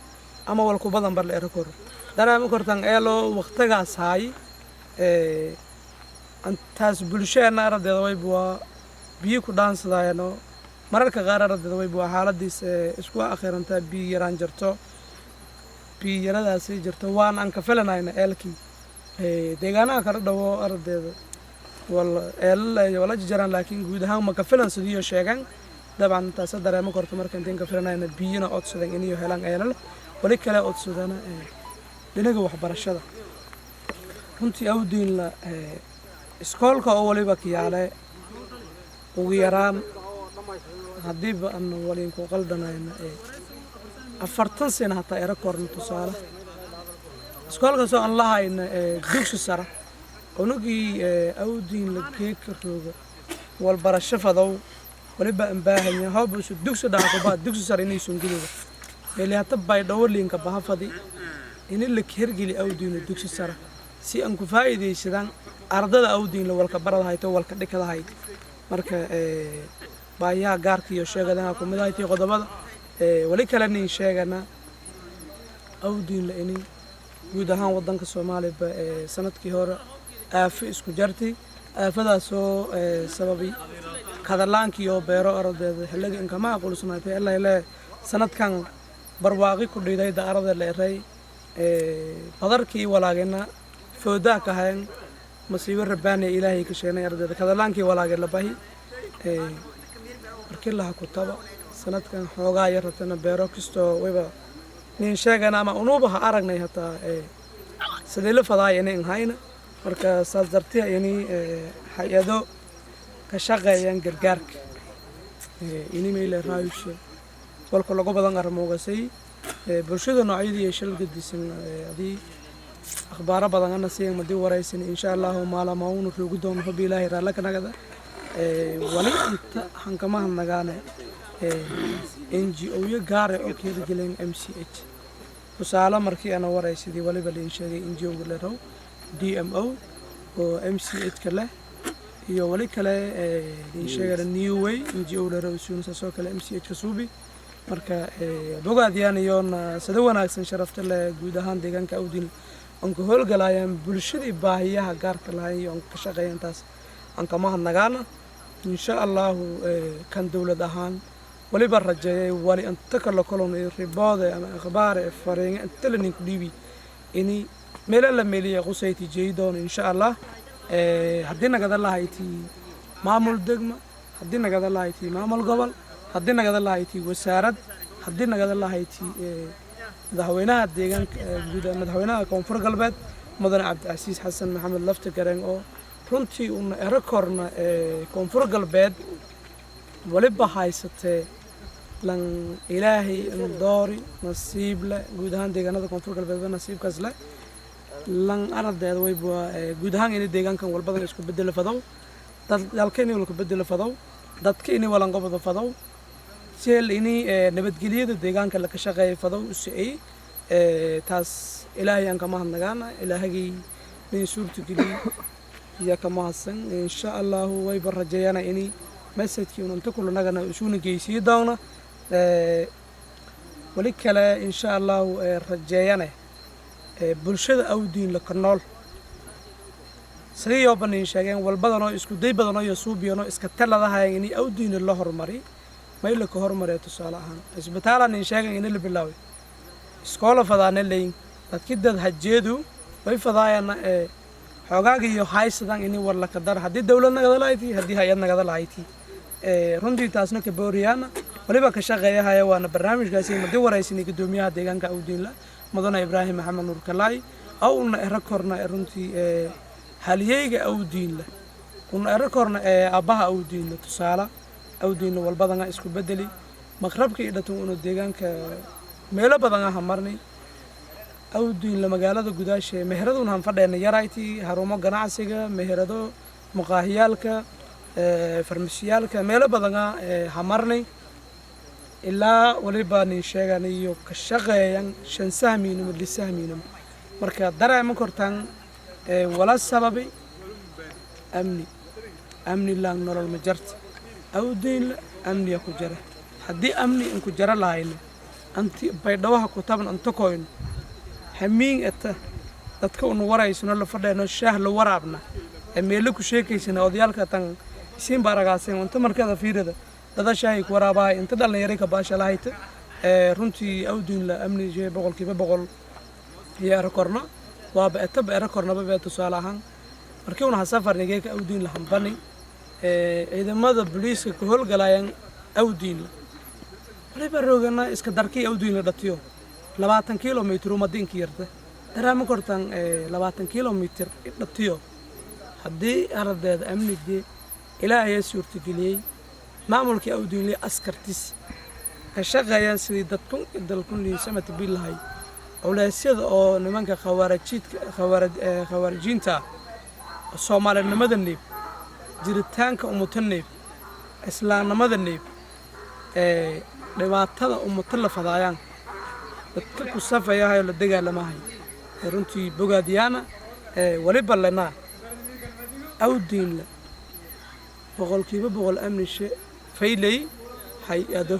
Speaker 5: ama walku badan bar la erkor daraamo kortan eelo waqtigaas hay antaas bulshada ardayda way buu biyo ku dhaansadayno mararka qaar ardayda way buu xaaladiis isku akhiranta biyo yaraan jirto biyo yaradaas jirto waan aan ka filanayna eelkii deegaanaha kala dhawo ardayda wala jiraan laakiin guud ahaan ma ka filan sidii sheegan daban taas dareemo korto marka intaan ka filanayna biyana codsadan inay helaan eelal wali kale codsadana dhinaca waxbarashada runtii awdiin la iskoolka oo waliba kiyaale ugu yaraan haddii aan waliin ku qaldanayna 40 sano hata era korn tusaale iskoolkaasoo aan lahayna dugsi sare unugii awdiin la geedka rooga walbarasho fadow waliba aan baahanya hoobusu dugsi dhaaqoba dugsi sare inay sungudooda meelihata baydhowliinka bahafadi in la hergeli awdiin dugsi sare si aan ku faa'iideysadaan ardada awdiin la walka barada hayto walka dhikada hayto marka baayaha gaarka iyo sheegadaha ku mid ahaytii qodobada wali kale nin sheegana awdiin la inay guud ahaan wadanka Soomaaliya sanadkii hore aafo isku jartay aafadaasoo sababay kadalaankii oo beero ardayda xilliga in kama aqoonsanaatay ilaa sanadkan barwaaqi ku dhiiday daarada leeray badarkii walaagina foodaa ka hayn masiibo rabbaani ilaahay ka sheenay ardayda kadalaankii walaagay la bahi markii la ku taba sanadkan xoogaa yartana beero kisto wayba nin sheegana ama unubaha aragnay hataa sidii la faday inay hayna marka saas dartiya yani hay'ado ka shaqeeyaan gargaarka inay meel raayusha walka lagu badan armoogasay bulshada noocyadii shil gadisan adii akhbaar badan ana sii ma dii waraysan insha Allah maalama uu ruugu doono hub ilaahay raala kanagada wali inta hankamaha nagaana NGO ya gaar oo kii galeen MCH tusaale markii ana waraysidii waliba leen sheegay NGO la raw DMO oo MCH kale iyo wali kale leen sheegay New Way NGO la raw soo kale MCH ka suubi marka bogaadiyaan iyo sida wanaagsan sharafta la guud ahaan deegaanka awdiin aan ku howlgalayaan bulshada baahiyaha gaarka lahayn oo ka shaqeeyaan taas aan kama hadnagaana insha Allah kan dawlad ahaan waliba rajeeyay wali inta kala kolonay riboode ama akhbaar fariin inta la ninku dhibi ini meel la meeliyo qusayti jeedoon insha Allah hadii naga dalahayti maamul degma hadii naga dalahayti maamul gobol hadii naga dalahayti wasaarad hadii naga dalahayti madaxweynaha deegaanka guud madaxweynaha koonfur galbeed mudane Cabdicasiis Xasan Maxamed lafta gareen oo runtii una erakorna koonfur galbeed waliba haysatee lan ilaahay doori nasiib la guud ahaan deegaanada koonfur galbeed nasiibkaas la lan ardeed wayba guud ahaan in deegaankan walbadan isku bedel fadow dalkeen wala ku bedel fadow dadkeen wala qobada fadow seel ini nabadgelyada deegaanka la ka shaqeeyo fadow si taas ilaahay aan kama hadnagaana ilaahagii min suurtu geliyo ya kama hasan insha Allah wayba rajeeyana ini message-kii inta kullu nagana isuuna geeysiyo doona wali kale insha Allah rajeeyana bulshada awdiin la kanool sidii bani sheegeen walbadan oo isku day badan oo suubiyano iska taladahay in awdiin la hormari mayl ka hormaray tusaale ahaan isbitaalan in sheegeen in la bilaaway iskoola fadaana leeyin dadkii dad hajeedu way fadaayana xoogaaga iyo haysadan in war la ka dar hadii dawlad naga dalaaytii hadii hay'ad naga dalaaytii runtii taasna ka booriyana waliba ka shaqeeyahay waana barnaamijkaasi ma dii waraysinay gudoomiyaha deegaanka awdiin la mudane Ibrahim Maxamed Nuur Kalaay oo una erakorna runtii haliyeyga awdiin la una erakorna abaha awdiin la tusaale awdiin walbadan isku bedeli maqrabka idhato una deegaanka meelo badan ah marnay awdiin la magaalada gudaashay meheraduna han fadheena yarayti harumo ganacsiga meherado maqaahiyalka farmasiyalka meelo badan ah marnay ilaa waliba nin sheeganayo ka shaqeeyaan shan sahmiinum lisahmiinum marka dareema kortaan wala sababi amni la nolol ma jarta awdiin amni ku jara hadii amni in ku jara lahayn anti baydhawaha ku taban anta kooyn hamiin eta dadka uu waraysano la fadheeno shaah la waraabna meel ku sheekaysana odayalka tan siin baragaaseen inta markada fiirada dada shaahi ku waraabay inta dhalinyaro ka baasha lahayd runtii awdiin la amni jee 100% yaa rekorna waaba etaba rekorna ba tusaale ahaan markii uu safarnigay ka awdiin la hambani ciidamada booliiska ku howlgalayaan awdiin waliba roogana iska darkii awdiin la dhatiyo 20 kilomitir madinka yarta daraama kortan 20 kilomitir dhatiyo hadii ardeed amnigii ilaahay suurta geliyay maamulkii awdiin li askartis ka shaqeeyaan sidii dadku dalkun li samata billahi culeysyada oo nimanka khawaarijiinta soomaalinimada neeb jiritaanka ummata neeb islaamnimada neeb dhibaatada ummata la fadaayaan dadka ku safayahayo la dagaalamahayo runtii bogaadiyaana waliba lenaa awdiinla boqolkiiba boqol amnishe faylay hay-ado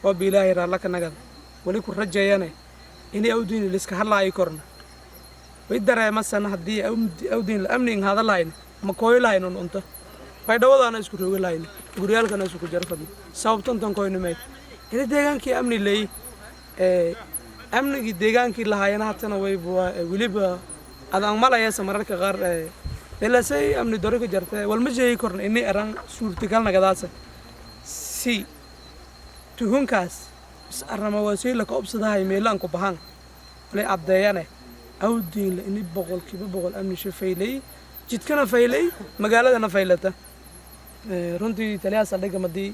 Speaker 5: oo biilaahay raallaka nagada wali ku rajeeyane inay awdiinla liska hadlaayo korna way dareemasana haddii awdiinla amnigan hada lahayna ma kooyo lahaynon unta way dhawadaana isku roogi lahayna guryaalkana isku jarfadna sababtantan koynimeed ina deegaankii amni leey amnigii deegaankii lahaayana hatana wayba weliba adaan malayasa mararka qaar belasay amni dore ka jartay walma jeegi korna inay aran suurtagal nagadaasa si tuhunkaas is arama waasay la koobsadahay meelaan ku bahan wali caddeeyane awdiinla inay boqolkiiba boqol amni shafaylay jidkana faylay magaaladana faylata runtii taliyaha saldhigga madii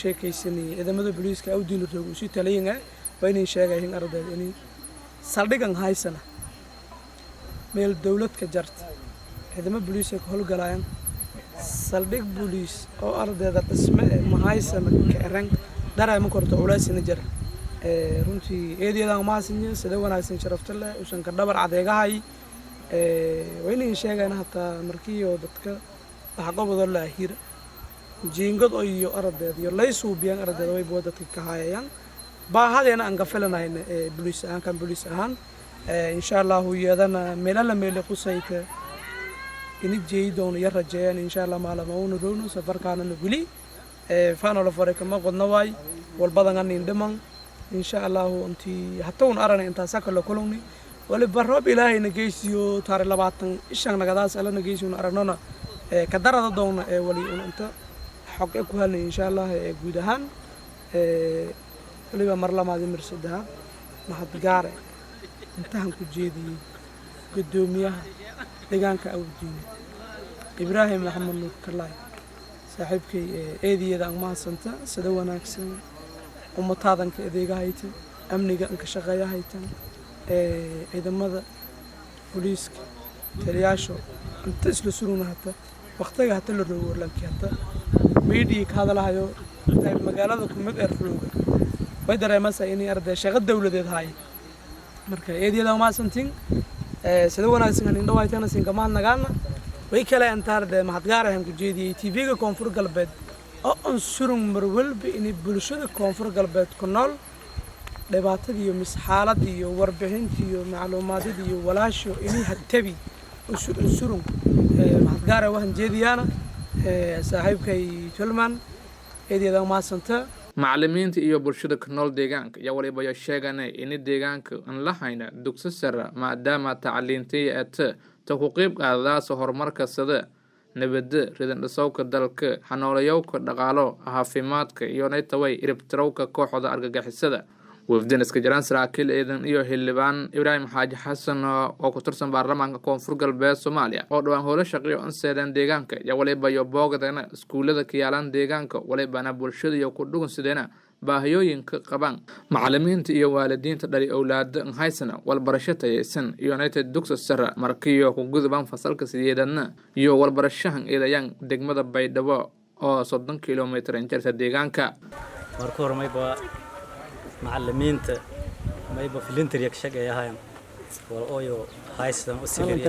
Speaker 5: sheekaysanay ciidamada booliiska awdiinla roogo si taliyinga waa inay sheegayeen ardayda inay saldhigan haysana meel dawlad ka jarta ciidamo booliis ka howlgalayaan saldhig booliis oo ardayda dhisme ma haysana ka eran dareema korto culaysina jira runtii eedeedan ma haysanya sida wanaagsan sharafta leh usan ka dhabar cadeegahay waa inay sheegayaan hataa markii oo dadka waxa qobado la hira jiingad iyo ardayda iyo laysuubiyaan ardayda way boodadka ka hayayaan baahadeena aan ka filanayna booliis ahaan kan booliis ahaan insha Allah iyadana meelala meel qusayta ini jeedoon ya rajeeyaan insha Allah maalmo uu roono safarkaana wili faana la faray kama qodna way walbadan aan indhaman insha Allah intii hatta un arana inta saka la kulumni wali baroob ilaahayna geesiyo taariikh 20 ishan nagadaas ala nageesiyo aragnona ka darada doona wali inta xog ku halay insha Allah guud ahaan waliba mar lamaadi mirsadaha mahad gaare intaan ku jeediyay gudoomiyaha deegaanka awdiin Ibrahim Maxamed Nuur Kalay saaxiibkay eediyada aan maasanta sida wanaagsan ummatadanka adeegahayta amniga aan ka shaqeeyahayta ciidamada booliiska taliyaasho inta isla suruna hata waqtiga hata la roogo laakiin hata meedii ka hadalahayo magaalada ku mid rooga way dareemaysaa inay arday shaqo dawladeed hay marka eediyada ma santin sida wanaagsan in dhawaaytana sin kama nagaana way kala antaarde mahad gaar ah ku jeediyay TV-ga koonfur galbeed oo aan surun mar walba in bulshada koonfur galbeed ku nool dhibaatada iyo misxaalada iyo warbixinta iyo macluumaadada iyo walaasho inay hatabi surun mahad gaar ah waxaan jeediyana saaxiibkay Tulman eediyada ma santa
Speaker 1: macallimiinta iyo bulshada ku nool deegaanka ayaa waliba sheeganay in deegaanka aan la hayna dugsi sare maadaama tacliintii ay ta ku qayb qaadayso horumarka sida nabadda ridan dhasawka dalka xanoolayoowka dhaqaalo caafimaadka iyo naytaway iribtirowka kooxda argagixisada wafdin iska jiraan saraakiil ciidan iyo xildhibaan Ibrahim Xaaji Xasan oo ku tirsan baarlamaanka koonfur galbeed Soomaaliya oo dhawaan howlo shaqo aan seedan deegaanka ayaa waliba boogdana iskuulada ka yaalan deegaanka walibana bulshada iyo ku dhugan sideena baahiyooyinka qabaan macallimiinta iyo waalidiinta dhali awlaad haysana walbarasho tayeysan iyo United dugsi sare markiyo ku gudbaan fasalka sideedana iyo walbarashahan eedayaan degmada Baydhabo oo 30 kiiloomitir inta deegaanka
Speaker 7: marka hormayba macallimiinta mayba volunteer ka shaqeeyaan wal ooyo haysan u sileeyay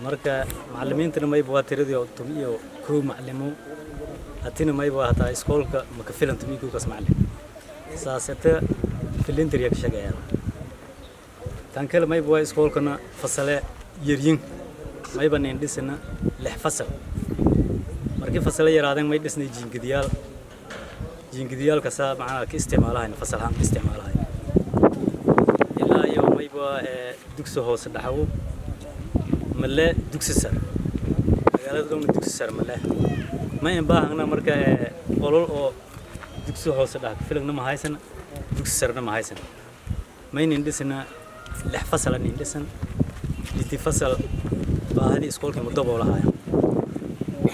Speaker 7: marka macallimiinta mayba waa tiradii iyo koow macallimo hatina mayba hata iskoolka ma ka filan tumiku kas macallin saasata volunteer ka shaqeeyaan tan kale mayba waa iskoolkana fasale yaryin mayba nin dhisna 6 fasal markii fasale yaraadeen may dhisnay jiingidiyal ka saa macna ka isticmaalahayn fasalhan isticmaalahayn ilaa yow mayba dugsi hoose dhaxaw male dugsi sar magaalada dugsi sar male ma in baahna marka qolol oo dugsi hoose dhax filagna ma haysan dugsi sarna ma haysan ma in dhisna 6 fasal in dhisan liti fasal baahdi iskoolka muddo boolahay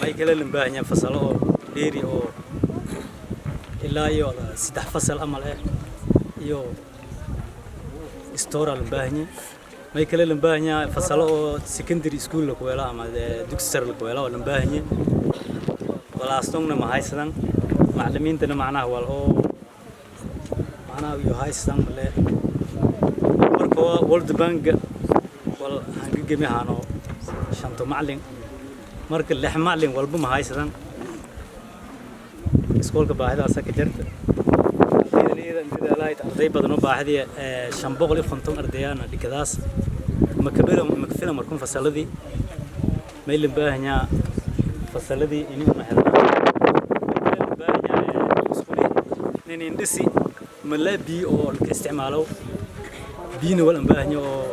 Speaker 7: ay kala limbaahayaan fasalo oo dheeri oo ilaa iyo 3 fasal amal iyo store la baahanya may kale la baahanya fasalo oo secondary school la ku weela ama dugsi sare la ku weela oo la baahanya walaastongna ma haysan macallimiintana macnaha wal oo macnaha iyo haysan le marka World Bank wal hangigami haano shanto macallin marka lix macallin walba ma haysan iskoolka baahidaas ka jirta arday badan oo baahidii 550 ardayana dhigadaas makabila markuu fasaladii may la baahanyaa fasaladii inuu ma helaa nin indisi malabi oo la isticmaalo biina wala baahanyo oo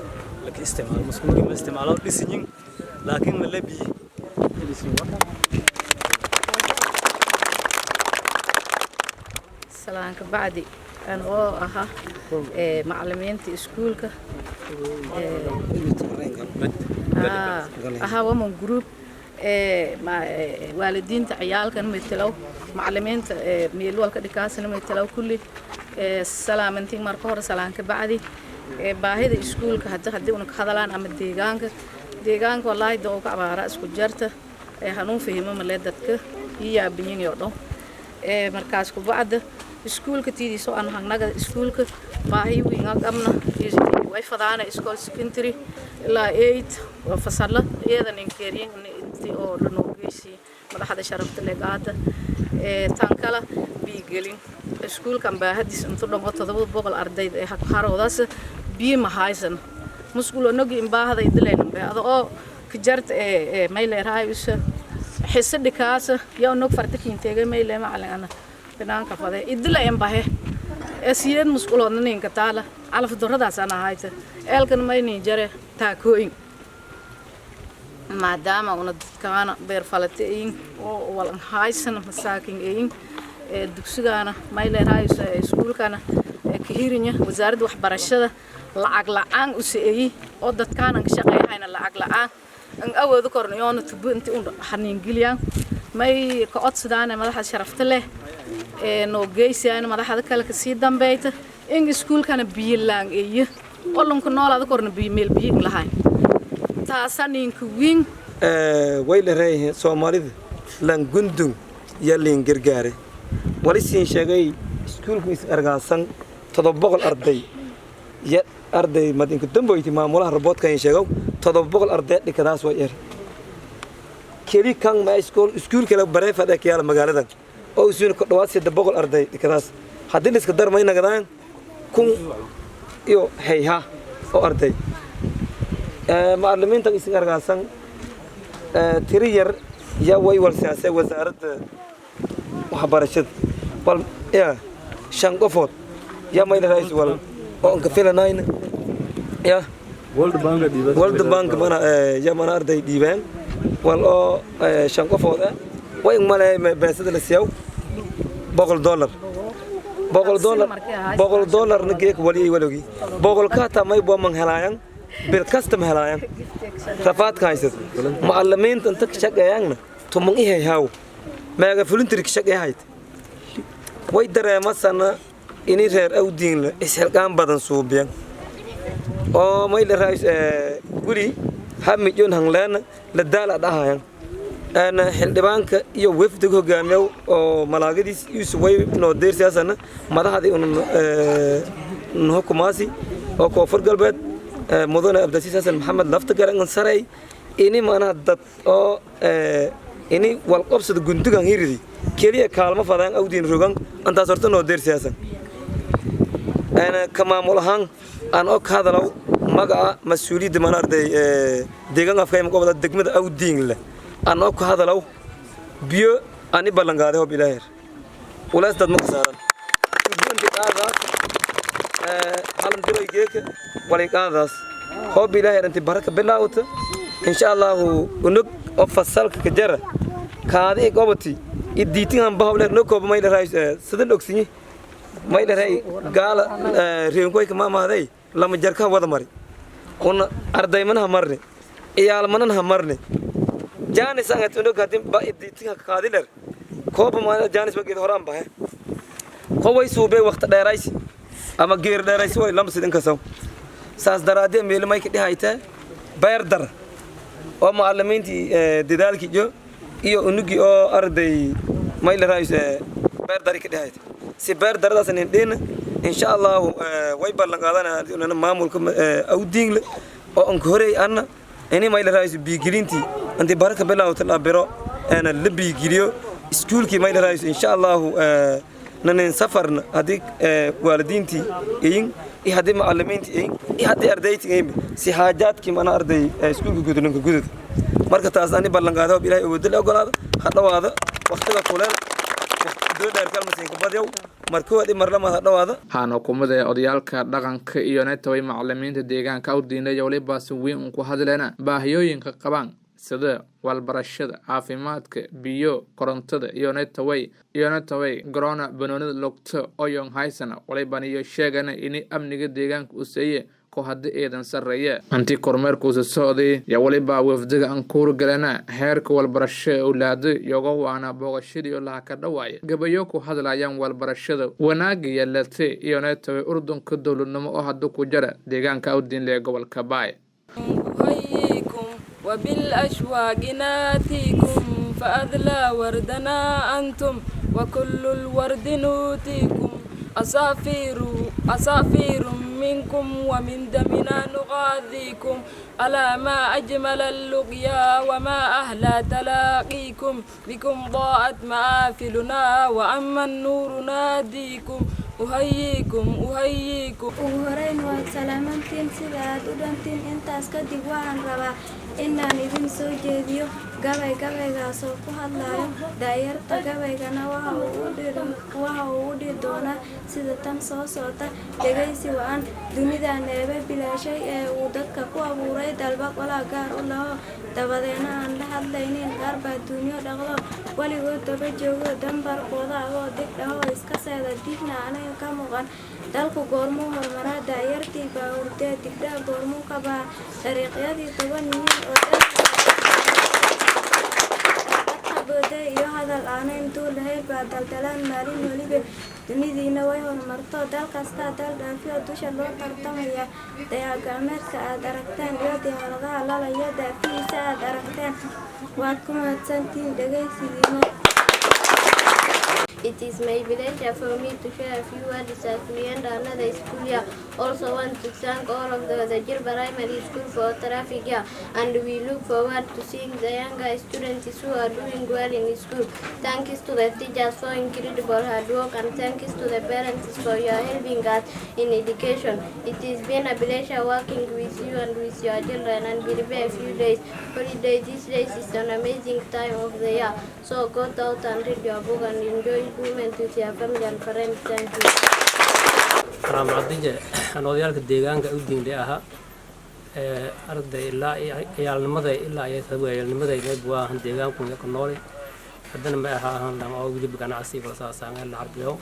Speaker 7: la isticmaalo muskuulka ma isticmaalo dhisin laakiin malabi
Speaker 8: salaanka bacdi أنا أها معلمينتي إسكولك أها ومن جروب مع والدين تعيال كانوا يتلاو معلمين ميلوا الكدكاس كانوا يتلاو كل سلامتي مركور سلامك بعدي باهيد إسكولك هدي ونك هذلان أم ديجانك والله دوك عبارة إسكول جرته هنون فيهم ملذتك هي بنين يردو مركزك بعد iskuulka tiidiisoo aan hangnaga iskuulka baahi wiinga qabna way fadaana iskool secondary ilaa 8 waa fasalla iyada ninkeeriin intii oo dhanoo geysii madaxda sharafta leegaada tan kala biigelin iskuulkan baahadiis inta dhango 700 ardayd ee haroodaas bii ma haysan muskuul onogi in baahada idleen baahada oo ka jarta mayleerahay xisa dhikaas yaa nog fartakiin teegay mayle macalin بنانك فده إدلا ينبه أسيرن مسؤولون نين كتالا على فدرة داسنا هايته إلكن ما ينجره تاكوين ما دام أنا كان بيرفلتين ولا هايسن مساكين إين دكسجانا ما يلي هايس سكول كان كهيرني وزارة وحبرشة العقل عن أسئي أودت كان شقي هاينا العقل عن أن أول ذكرني أنا تبنت حنين جليان ما يقعد سدانا ما راح شرفت له نو جيسي أنا ما راح أذكر لك سيدان بيته إن سكول كان بيلان إيه أولهم كنا على ذكرنا بيميل بيين لهاي تاسانين كوين
Speaker 2: ويل رأيه سواماريد لان جندون يلين جرجاري ولسين شجعي سكول كويس أرجعسان تطبق الأرضي يا أرضي ما تين كتب بيتي ما مولا رباط كاين شجعو تطبق الأرضي لكذا سوير كلي كان ما سكول كلا بري فدا كيال مقالة أو سين كدوات تطبق الأرضي لكذا هذين إسكندر ما ينقدان كون يو هيها أو أرضي معلمين تاني سكر قاسم تريير يا وي والسياسة وزارة وحبارشة بال يا شانكوفوت يا ما يلرئيس وال أو كفيلة ناين يا World Bank mana يا mana أرضي ديبان وال أو شانكوفوت وين ماله بس ده لسياو $1 نجيك ولي بقول كاتا ما يبغى من هلاين بالكاستم هلاين رفعت كايسد معلمين تنتك شقياننا ثم إيه هاو ما يقفلون ترك شقي هايت ويدر مثلا إني غير أو دين له إسهل كان بدن صوبيان أو ما يلي رئيس قولي هم مليون هنلان للدالة دهاين أنا حل دبانك يو وفد جامعو أو ملاقيس يسوي نودير سياسنا ما ده هذه نحكماسي أو كفر قلبت مدن أبدسي سياسة محمد لفت كرنج سراي إني ما أنا ضد أو إني والقبض الجندق غيري كليه كلمة فلان أو دين رجعن أنت صرت نودير سياسة أنا كمان ملهان أنا هذا لو ما مسؤولي دمانار ديجان أفكار مقابل دكمة أو دين له أنا هذا لو بيو أني بلنغاده هو بلاهر ولا استد مكسران بدون هذا حالن تلو يجيك ولا هذا هو بلاهر أنت بركة بلاوت إن شاء الله ونك أفصلك كجرة كهذه قبتي إديتين هم بحاول نكوب ما يلرأي سدن أكسيني ما يلرأي قال رينكوي كمان ما هذي لما جركها وذا مري كون أرداي منها مرني إيال منها مرني جانس أنت ونك هادين إديتين كهذيلر كوب ما جانس بقيت هرام به هو يسوبه وقت درايس أما غير درايس هو لم سيدن كسام saas daraadee meel may ka dhihaytaa beer dar oo macallimiintii dadaalkii jo iyo unugi oo arday may la raayis beer dari ka dhihayta si beer daradaas in insha Allah way ballan qaadanaa inaan maamulka awdiin oo aan horey anna ini may la raayis biigilintii anti baraka bilawta la biro ana la biigiliyo iskuulkii may la raayis insha Allah nanin safarna hadik waalidiintii iyo haddii macallimiintii iyo haddii ardaytii si xaajaadkii mana arday iskuulka gudud marka taas ani ballan qaado Ilaahay oo dil ogolaado hadhawaada waqtiga kuleel doodaar kalmasiinka badyow markoodi marlama hadhawaada
Speaker 1: waxaan hukuumada odayaalka dhaqanka iyo netaway macallimiinta deegaanka u diinaya waliba si weyn ku hadleena baahiyooyinka qabaan sida walbarashada caafimaadka biyo korontada iyo netaway corona banoonida lugta oyon haysana waliba iyo sheegana in amniga deegaanka uu seeyay ko hadii eedan sareeya anti kormeerku socday ya waliba wafdiga aan kuur galana heerka walbarashada awlaad iyaga waana booqashadii la ka dhawaay gabayo ku hadlayaan walbarashada wanaag yeelatay iyo netaway urdunka dawladnimo oo hadda ku jira deegaanka u diin leeyahay gobolka Baay
Speaker 9: وبالأشواق ناتيكم فأذلى وردنا أنتم وكل الورد نوتيكم أصافير منكم ومن دمنا نغاذيكم ألا ما أجمل اللقيا وما أهلا تلاقيكم بكم ضاءت مآفلنا وأما النور ناديكم أهيكم
Speaker 10: وهرين والسلامتين سيدات ودنتين انتاس كدب وعن ربا إنا نبين سوجيديو قبي غاسو كهدلايو دايرتا قبي غانا وها ودي دونا سيدتان سوسوتا دغيسي وان دنيدا نيبه بلا شيء وددka ku abuuray dalba wala gaar u laho dabadeena aan la hadlaynin qarba dunyo dhaqdo waligood daba joogo dambarkooda oo digdhaho iska seeda digna anay ka muuqan dalku goormo hormara daayartii baa urtay digdha goormo ka baa dariiqyadii toban oo booday iyo hadal aanay intuu lahayd baa daldalaan maalin waliba dunidiina way hormarto dal kasta dal dhaafiyo dusha loo tartamaya dayagacmeedka aad aragteen iyo diyaaradaha lalaya daafihiisa aad aragteen waad ku mahadsantiin dhegaysigiina.
Speaker 11: It is my pleasure for me to share a few words as we end another school year. Also want to thank all of the Jir Primary School for traffic year, and we look forward to seeing the younger students who are doing well in school. Thanks to the teachers for incredible hard work, and thanks to the parents for your helping us in education. It has been a pleasure working with you and with your children, and we prepare a few days holiday. This days is an amazing time of the year, so go out and read your book and enjoy movement with your family and friends. Thank you.
Speaker 12: أنا معدية أنا وديالك الديجان كأودين لها أرد إلا يال المضي إلا يثبوا يال المضي يبغوا هن ديجان كون يكون نوري هذا ما هن لما أودي بكنا عصيب ولا سانع العرب اليوم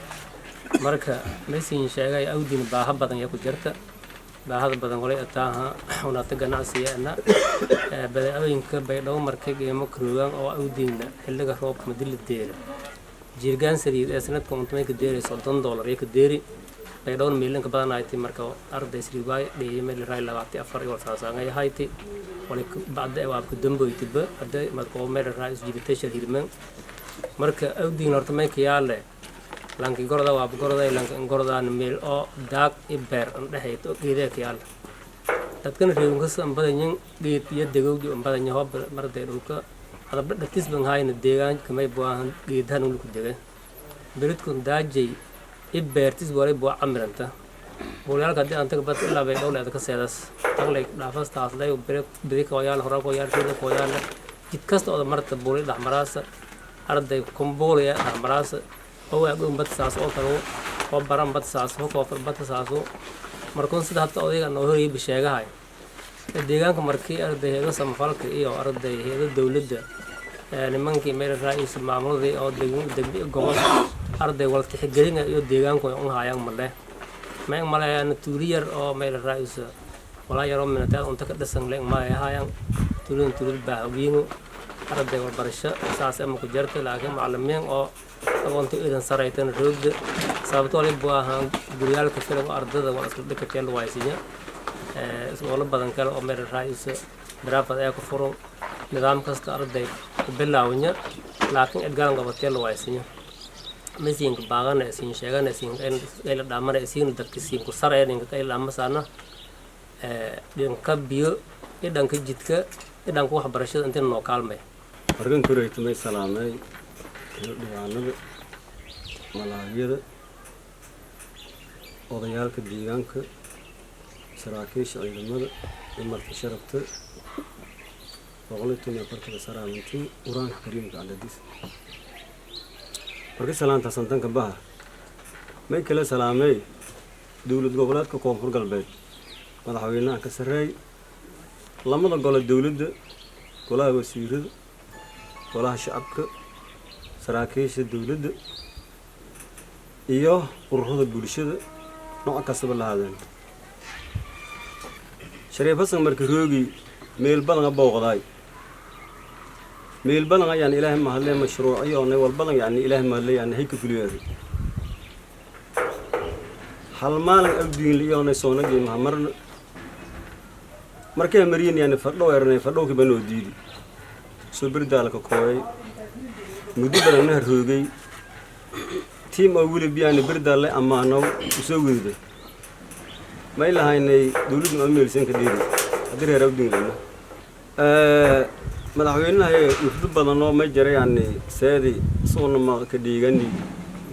Speaker 12: مركا مسين شيء أودين بهذا يكون جرت بهذا بدن ولا أتاها هنا تجنا عصية أنا بدأ أودين كبيرو مركا جيم كروان أو أودين اللي جروب مدل الدير جيرجان سرير سنة كنت مايك ديري $10 يكديري بيدون ميلين كبدنا هايتي مركو أرض سريباي دي ميل راي لغاتي أفري ورساسان هايتي ولك بعد أواب كدمبو يتبع بعد مركو ميل راي جيبتش الهرمان مركو أودي نورت مايك ياله لانك غوردا واب غوردا لانك غوردا ميل أو داك إبر أنده هيتو كيده كيال تكن ريونكس أمبادين جيت يدعو جو أمبادين هوب مرد روكا هذا بدتيس بنهاين الديجان كما يبغاهن جيدان ولك الديجان بريتكم داجي إبرتيس بوري بوا عمرنتا بوريال كده أنت كبرت إلا بيدول هذا كسيدس تغلق نافس تاسلاي وبريك ويال هراك ويال كده ويال يتكسر هذا مرت بوري ده مراس أرد كمبوري ده مراس هو يقوم بتساس أو ترو هو برام بتساس هو كوفر بتساسه مركون سده حتى أوديك أنه هو يبشيء هاي الديجان كمركي أرد هذا سمفالك إيه أرد هذا الدولة ده nimankii meel raayis maamulada oo degbi gobol arday walta xiggelina iyo deegaanku ay u hayaan maleeyaan tuuriyar oo meel raayis wala yaro minata unta ka dhasan leen ma ay hayaan tuulin baawiinu arday waxbarasho saas ama ku jirta laakiin macallimiin oo aqoonta idan sareytan roogda sababtoo leh baahan guriyalka filan ardada waa isla dhigteen waysinya iskuulo badan kale oo meel raayis baraafad ay ku furo nidaam kasta arday ku bilaawnya laakiin edgaan qabatay loo aysiin masiin baaqana siin sheegana siin ay la dhaamana siin dadka siin ku sareen ay la amasana dhanka biyo dhanka jidka dhanka waxbarashada inta noo kaalmay
Speaker 13: markan kureeytay salaamay dhibaanada malaayada odayaalka deegaanka saraakiisha ciidamada marka sharafta boqolatin farta saraamintii quraanka kariimka cadadiis marka salaanta santanka baha may kala salaamay dawlad goboleedka koonfur galbeed madaxweynaha ka sareey lamada gole dawladda golaha wasiirada golaha shacabka saraakiisha dawladda iyo ururada bulshada nooc kasta lahaadeen shariif hasan markii roogi meel badan booqday meel badan ayaan ilaahay ma hadlay mashruuci oo wal badan yani ilaahay ma hadlay yani hayka fuliyay hal maalin abdiin liyoonay soonagii mahamarna markay mariyeen yani fadho weernay fadho ka banoo diidi soo birdaalka kooyay muddo badan roogay team oo wili biyaan birdaale amaano soo wiriday ما إلا هاي دولة أمير سين كدير أدري رابدين لنا مدحويننا هي يفضل بدنا ما يجري يعني سادي صون ما كديجاني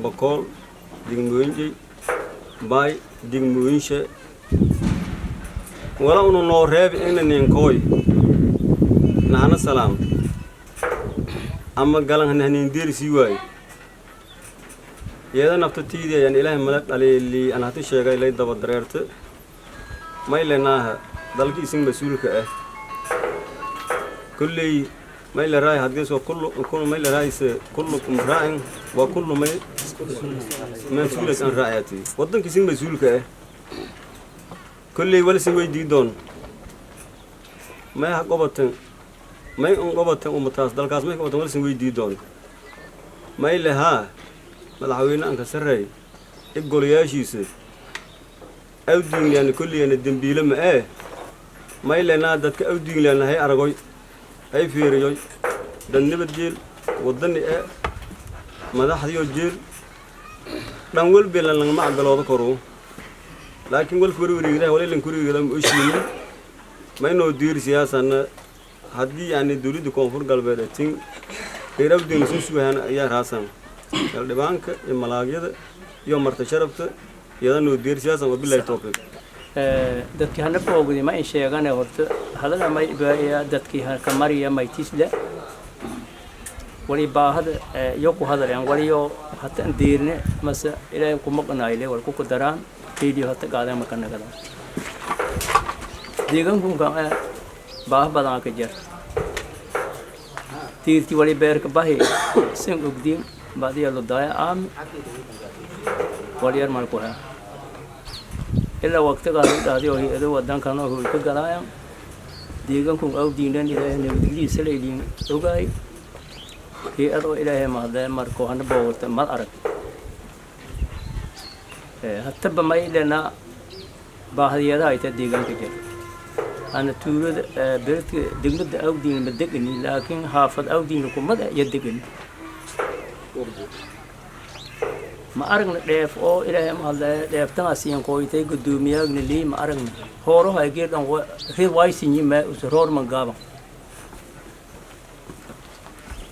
Speaker 13: بقول دينموينجي باي دينموينشة ولا أنو نورهب إن نينكوي نحن سلام أما قالن هن هندير سواي يدا نفتي دي يعني إله ملك على اللي أنا هتشجع إلى دبا دريرت ما إلناها دلقي اسم مسؤول كأه كل ما إلى راي حديث وكل ما إلى راي كلكم راع وكل ما مسؤول عن رعيتي وضن كيسين مسؤول كأه كل ولا سوي ديدون ما يحقبتن ما ينقبتن ومتاس دلقاس ما يحقبتن ولا سوي ديدون ما إلى ها مدحوينه أنك سرّي يقول يا شيء أودين يعني كل يعني الدنبيلة ما إلا نادت كأودين لأن هي أرجوي أي في رجوي دني بتجيل ودني مدح ديو جيل نقول بلا لنا ما عقل هذا كرو لكن قول كوري ده ولا لين كوري ده مشيني ما إنه دير سياسة أنا هدي يعني دولي دكون فور قلبه تين غير أودين سوسو هنا يا راسم البنك الملاقية يوم مرتشرفت يدا نودير سياسة وبالله توفيق.
Speaker 7: dadkii hana boogdi ma in sheegane horta hadana ma ibaa dadkii kamariya ma tisla wali baahada yoku hadalan wali yo hatta diirne masa ilaahay ku maqnaayle wal ku daraan video hatta qaadaan ma kana gada deegaanku ka baah badan ka jir tiirti wali beerka bahi sin ogdiin baadiya lo daaya am waliyar mal ku ha إلا وقت قالوا هذه وهي هذا ودان كانوا هو كجرايا ديجانكم أو دينان إلى نبدي سليلين توجاي هي أرو إلى ما هذا مركو هن بوت ما أرد حتى بما إلنا بعض هذا هاي تديجان كجر أنا تورد برت دينود أو دين بدقني لكن حافظ أو دينكم ما يدقني ما أرجع لف أو إلى ما هذا لف تناسيان كويتي قدومي أجن لي ما أرجع هورو هاي كير دم هي وايسيني ما أسرور من قابا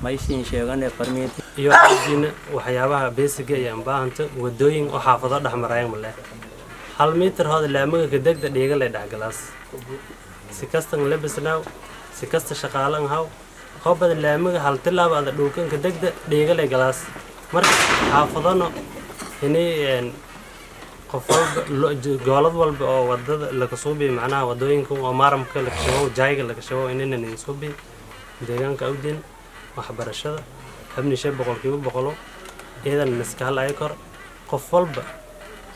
Speaker 7: ما يسين شيء غنى فرميت
Speaker 12: يوجدين وحيابها بيسك ينبع أنت ودوين وحافظات ده مرايم ولا هل متر هذا اللي عمله كدك ده ديجا اللي ده جلاس سكستن لبسنا سكست شغالن هاو بدل اللي عمله هل تلعب على دوكن كدك ده ديجا اللي جلاس مرة حافظنا هني قفل جوالد والبودد لكسوبي معناه ودوينكم ومارم كل كشوا جايق لكشوا إننا نسوبي ديجان كأودين وحبر الشذا ابن شاب بقول إذا النسكه لا يكر قفل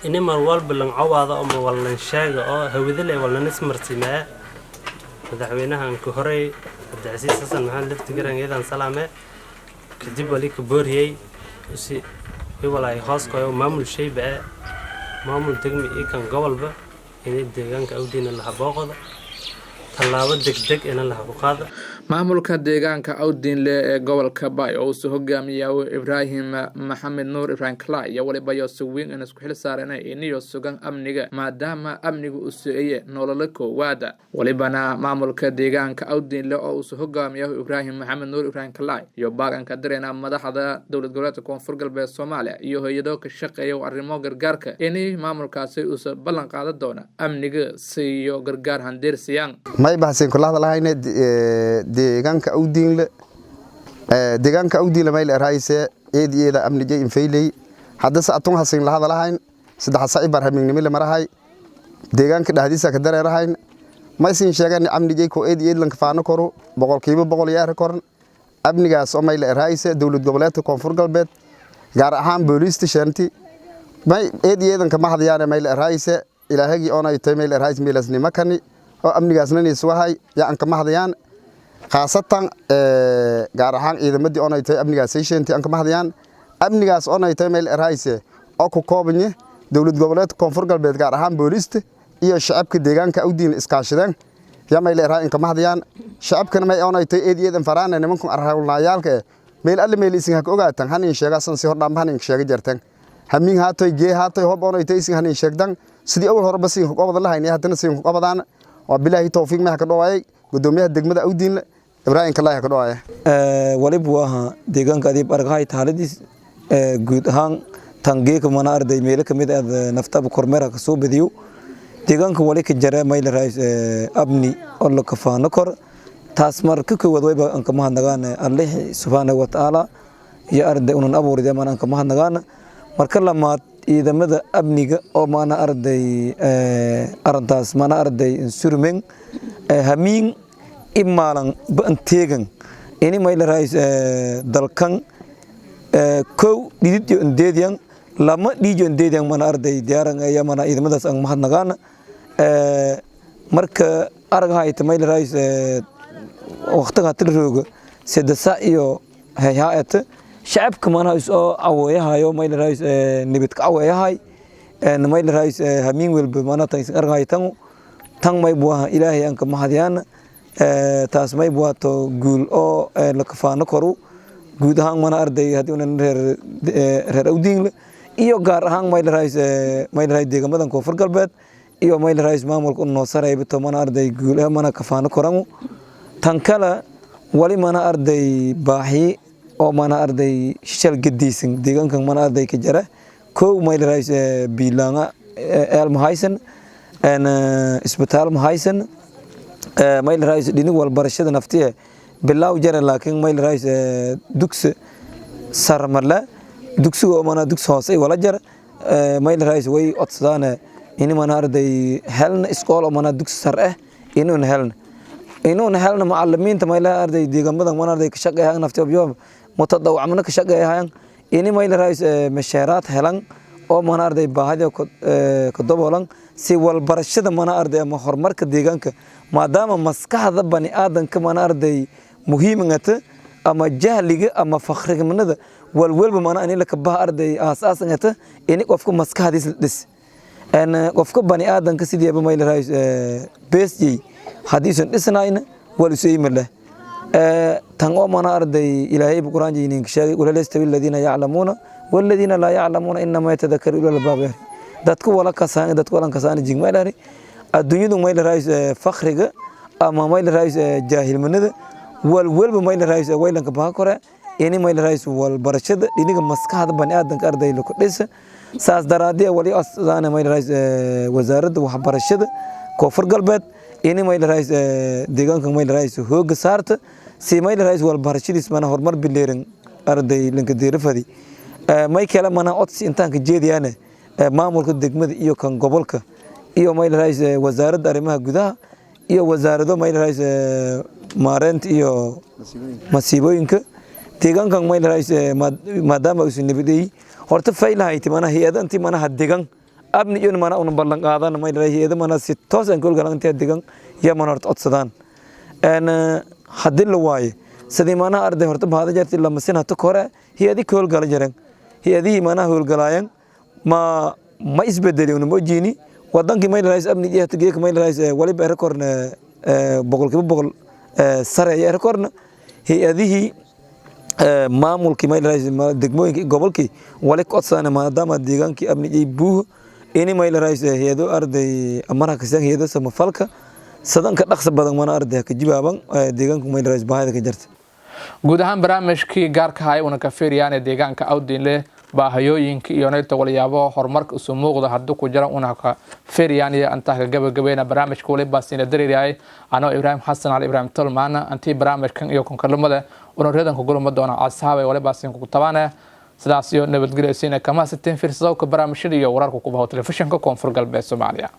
Speaker 12: إنما الوالب اللي عوض أم ولا نشاق هو ذلي ولا نسمر سماء دعويناها كهري الدعسيس أصلا محل لفت جران إذا سلامة كتب وليك بورهي وسي هو لا يخاص كيو معمول شيء بقى معمول تجمع إيه كان قبل بقى inay deegaanka awdiina laha booqda tallaabo degdeg ina laha ku qaada
Speaker 1: maamulka deegaanka awdiinle ee gobolka Bay oo uu hogaamiyo Ibrahim Maxamed Nuur Ibrahim Kala iyo waliba Yosowin in isku xil saaranay inay sugan amniga maadaama amnigu uu seeyay nolol koowaada walibana maamulka deegaanka awdiinle oo uu hogaamiyo Ibrahim Maxamed Nuur Ibrahim Kala iyo baaganka dareena madaxda dowlad goboleedka Koonfur Galbeed Soomaaliya iyo hay'ado ka shaqeeya arrimo gargaarka inay maamulkaasi uu ballan qaado doona amniga siiyo gargaar handeersiyaan
Speaker 14: may bahsan kula hadalahayna deegaanka awdiinle may leerayse eediyada amniga in faylay hadda saatun hasin la hadalahayn saddex saaci barhamignimo la marahay deegaanka dhahdisa ka dareerahayn may sin sheegan amniga ko eediyada lan kafaano koro 100% yaar koran amnigaas oo may leerayse dowlad goboleedka Koonfur Galbeed gaar ahaan booliska shanti may eediyadan ka mahadiyaan may leerayse ilaahagi oo ay tay may leerayse meelasnimo kani oo amnigaasna iswahay yaan ka mahadiyaan khaasatan gaar ahaan ciidamadii oo ay tay amnigaas shanti aan ka mahadiyaan amnigaas oo ay tay meel raayse oo ku koobanye dowlad goboleedka Koonfur Galbeed gaar ahaan booliska iyo shacabka deegaanka awdiin iskaashadeen yaa meel raay ka mahadiyaan shacabkana may oo ay tay eediyadan faraana nimanku arhawlnayaalka meel alle meel isin ka ogaatan hanin sheegasan si hor dhamaan sheega jartan hamin haatay gee haatay hob oo ay tay isin hanin sheegdan sidii awal hore basiin ku qabad lahayn hadana siin ku qabadaan waa bilaahi tawfiiq ma ka dhawaayay gudoomiyaha degmada awdiinle Ibrahim Kala ka dhawaayay
Speaker 2: waliba waa deegaanka adib argay taaladiis guud ahaan tangeeka mana arday meel kamid ah naftab kormeera ka soo badiyo deegaanka wali ka jara meel raayis abni oo la kafaano kor taas marka koowad wayba aan ka mahadnagaan Allah subhanahu wa ta'ala ya arday unan abuuray man aan ka mahadnagaan marka lamaad ciidamada amniga oo maana arday arintaas maana arday surmen hamiin imaalan banteegan ini meel raayis dalkan kow dhidid iyo indeediyan lama dhiijo indeediyan mana arday diyaaran ayaa mana ciidamadaas aan mahadnagaan marka aragahayta meel raayis waqtiga tirooga sadasa iyo hay'aat shacabka mana soo awooyahayo meel raayis nibad ka awooyahay meel raayis hamiin walba mana tan aragahaytan tan may buuha ilaahay aan ka mahadiyaan taas may buuhato guul oo la kafaano koru guud ahaan mana arday hadii una reer awdiinle iyo gaar ahaan meel raayis deegamadan Koonfur Galbeed iyo meel raayis maamulka noo sareeyay mana arday guul ee mana kafaano koran tan kala wali mana arday baahi oo mana arday shal gadiisan deegaankan mana arday ka jara koow meel raayis biilanga el mahaysan isbitaal mahaysan meel raayis dhinig wal barashada naftiye bilaw jara laakiin meel raayis dugsi sarmarla dugsiga mana dugsi hoose wala jara meel raayis way odsadaan in mana arday helna iskool oo mana dugsi sar ah inuu helna macallimiinta meel arday deegamadan mana arday ka shaqeeyaan naftiye biyo mutadawacmana ka shaqeeyaan in meel raayis mashaaraad helan oo mana arday baahida ka daboolan si wal barashada mana arday ama horumarka deegaanka maadaama maskaxda bani aadanka mana arday muhiimada ama jahliga ama fakhrignimada walwalba mana in la ka baa arday aasaasanata in qofka maskaxdiisa dhis qofka bani aadanka sidii ba meel raayis beesji hadiisan dhisnayna wal usayimala tan oo mana arday ilaahay quraanji in sheegay walaleestawi alladina ya'lamuna walladina la ya'lamuna inma yatadhakkaru ulul albab dadku wala kasaan jigmaylari adduunyadu meel raayis fakhriga ama meel raayis jaahilmanada walwalba meel raayis waylanka baa kore in meel raayis wal barashada dhiniga maskaxda bani aadanka arday la ku dhisa saas daraadii wali asdaana meel raayis wasaaradda waxbarashada Koonfur Galbeed in meel raayis deegaanka meel raayis hooga saarta si meel raayis wal barashadiis mana horumar bileerin arday lanka deerafadi may kala mana odsi intaan ka jeediyana maamulka degmada iyo kan gobolka iyo meel raayis wasaaradda arrimaha gudaha iyo wasaarado meel raayis maareynta iyo masiibooyinka deegaankan meel raayis maadaama uu nabadey horta faylahayti mana hay'adantii mana hadegan abni iyo mana una ballan qaadan meel raayis hay'ada mana si toos aan kulgalan inta degan ya mana horta codsadaan hadii la waaye sidii mana arday horta baada jartay lama sina ta kore hay'adi kulgal jareen hay'adii mana howlgalaayeen ma isbedelay una moojini wadankii mayl raayis amni iyo geeka mayl raayis waliba rekorna boqolkiiba boqol sare ay rekorna hay-adihii maamulkii mayl raayis degmooyinkii gobolkii wali codsana maadaama deegaankii amni iyo buuh ini mayl raayis hay-ado arday amara kasaan hay-ado samafalka sadanka dhaqso badan mana arday ka jibaaban deegaanku mayl raayis baahida ka jirta
Speaker 1: guud ahaan barnaamijkii gaarka ahaa una ka fiiriyaan deegaanka Awdiinle baahayooyinka iyo neelta waliyaabo horumarka u soo muuqda hadda ku jira una ka fiiriyaan iyo anta ka gabagabeena barnaamijka waliba sina dareeriyay ano Ibrahim Xasan Ali Ibrahim Tolmaana antii barnaamijkan iyo konkalmada una reedan ku gulma doona asxaabay waliba sin ku tabaana sidaas iyo nabadgelyo kama siteen fiirsado ka barnaamijyada iyo wararka ku baho telefishinka Koonfur Galbeed Soomaaliya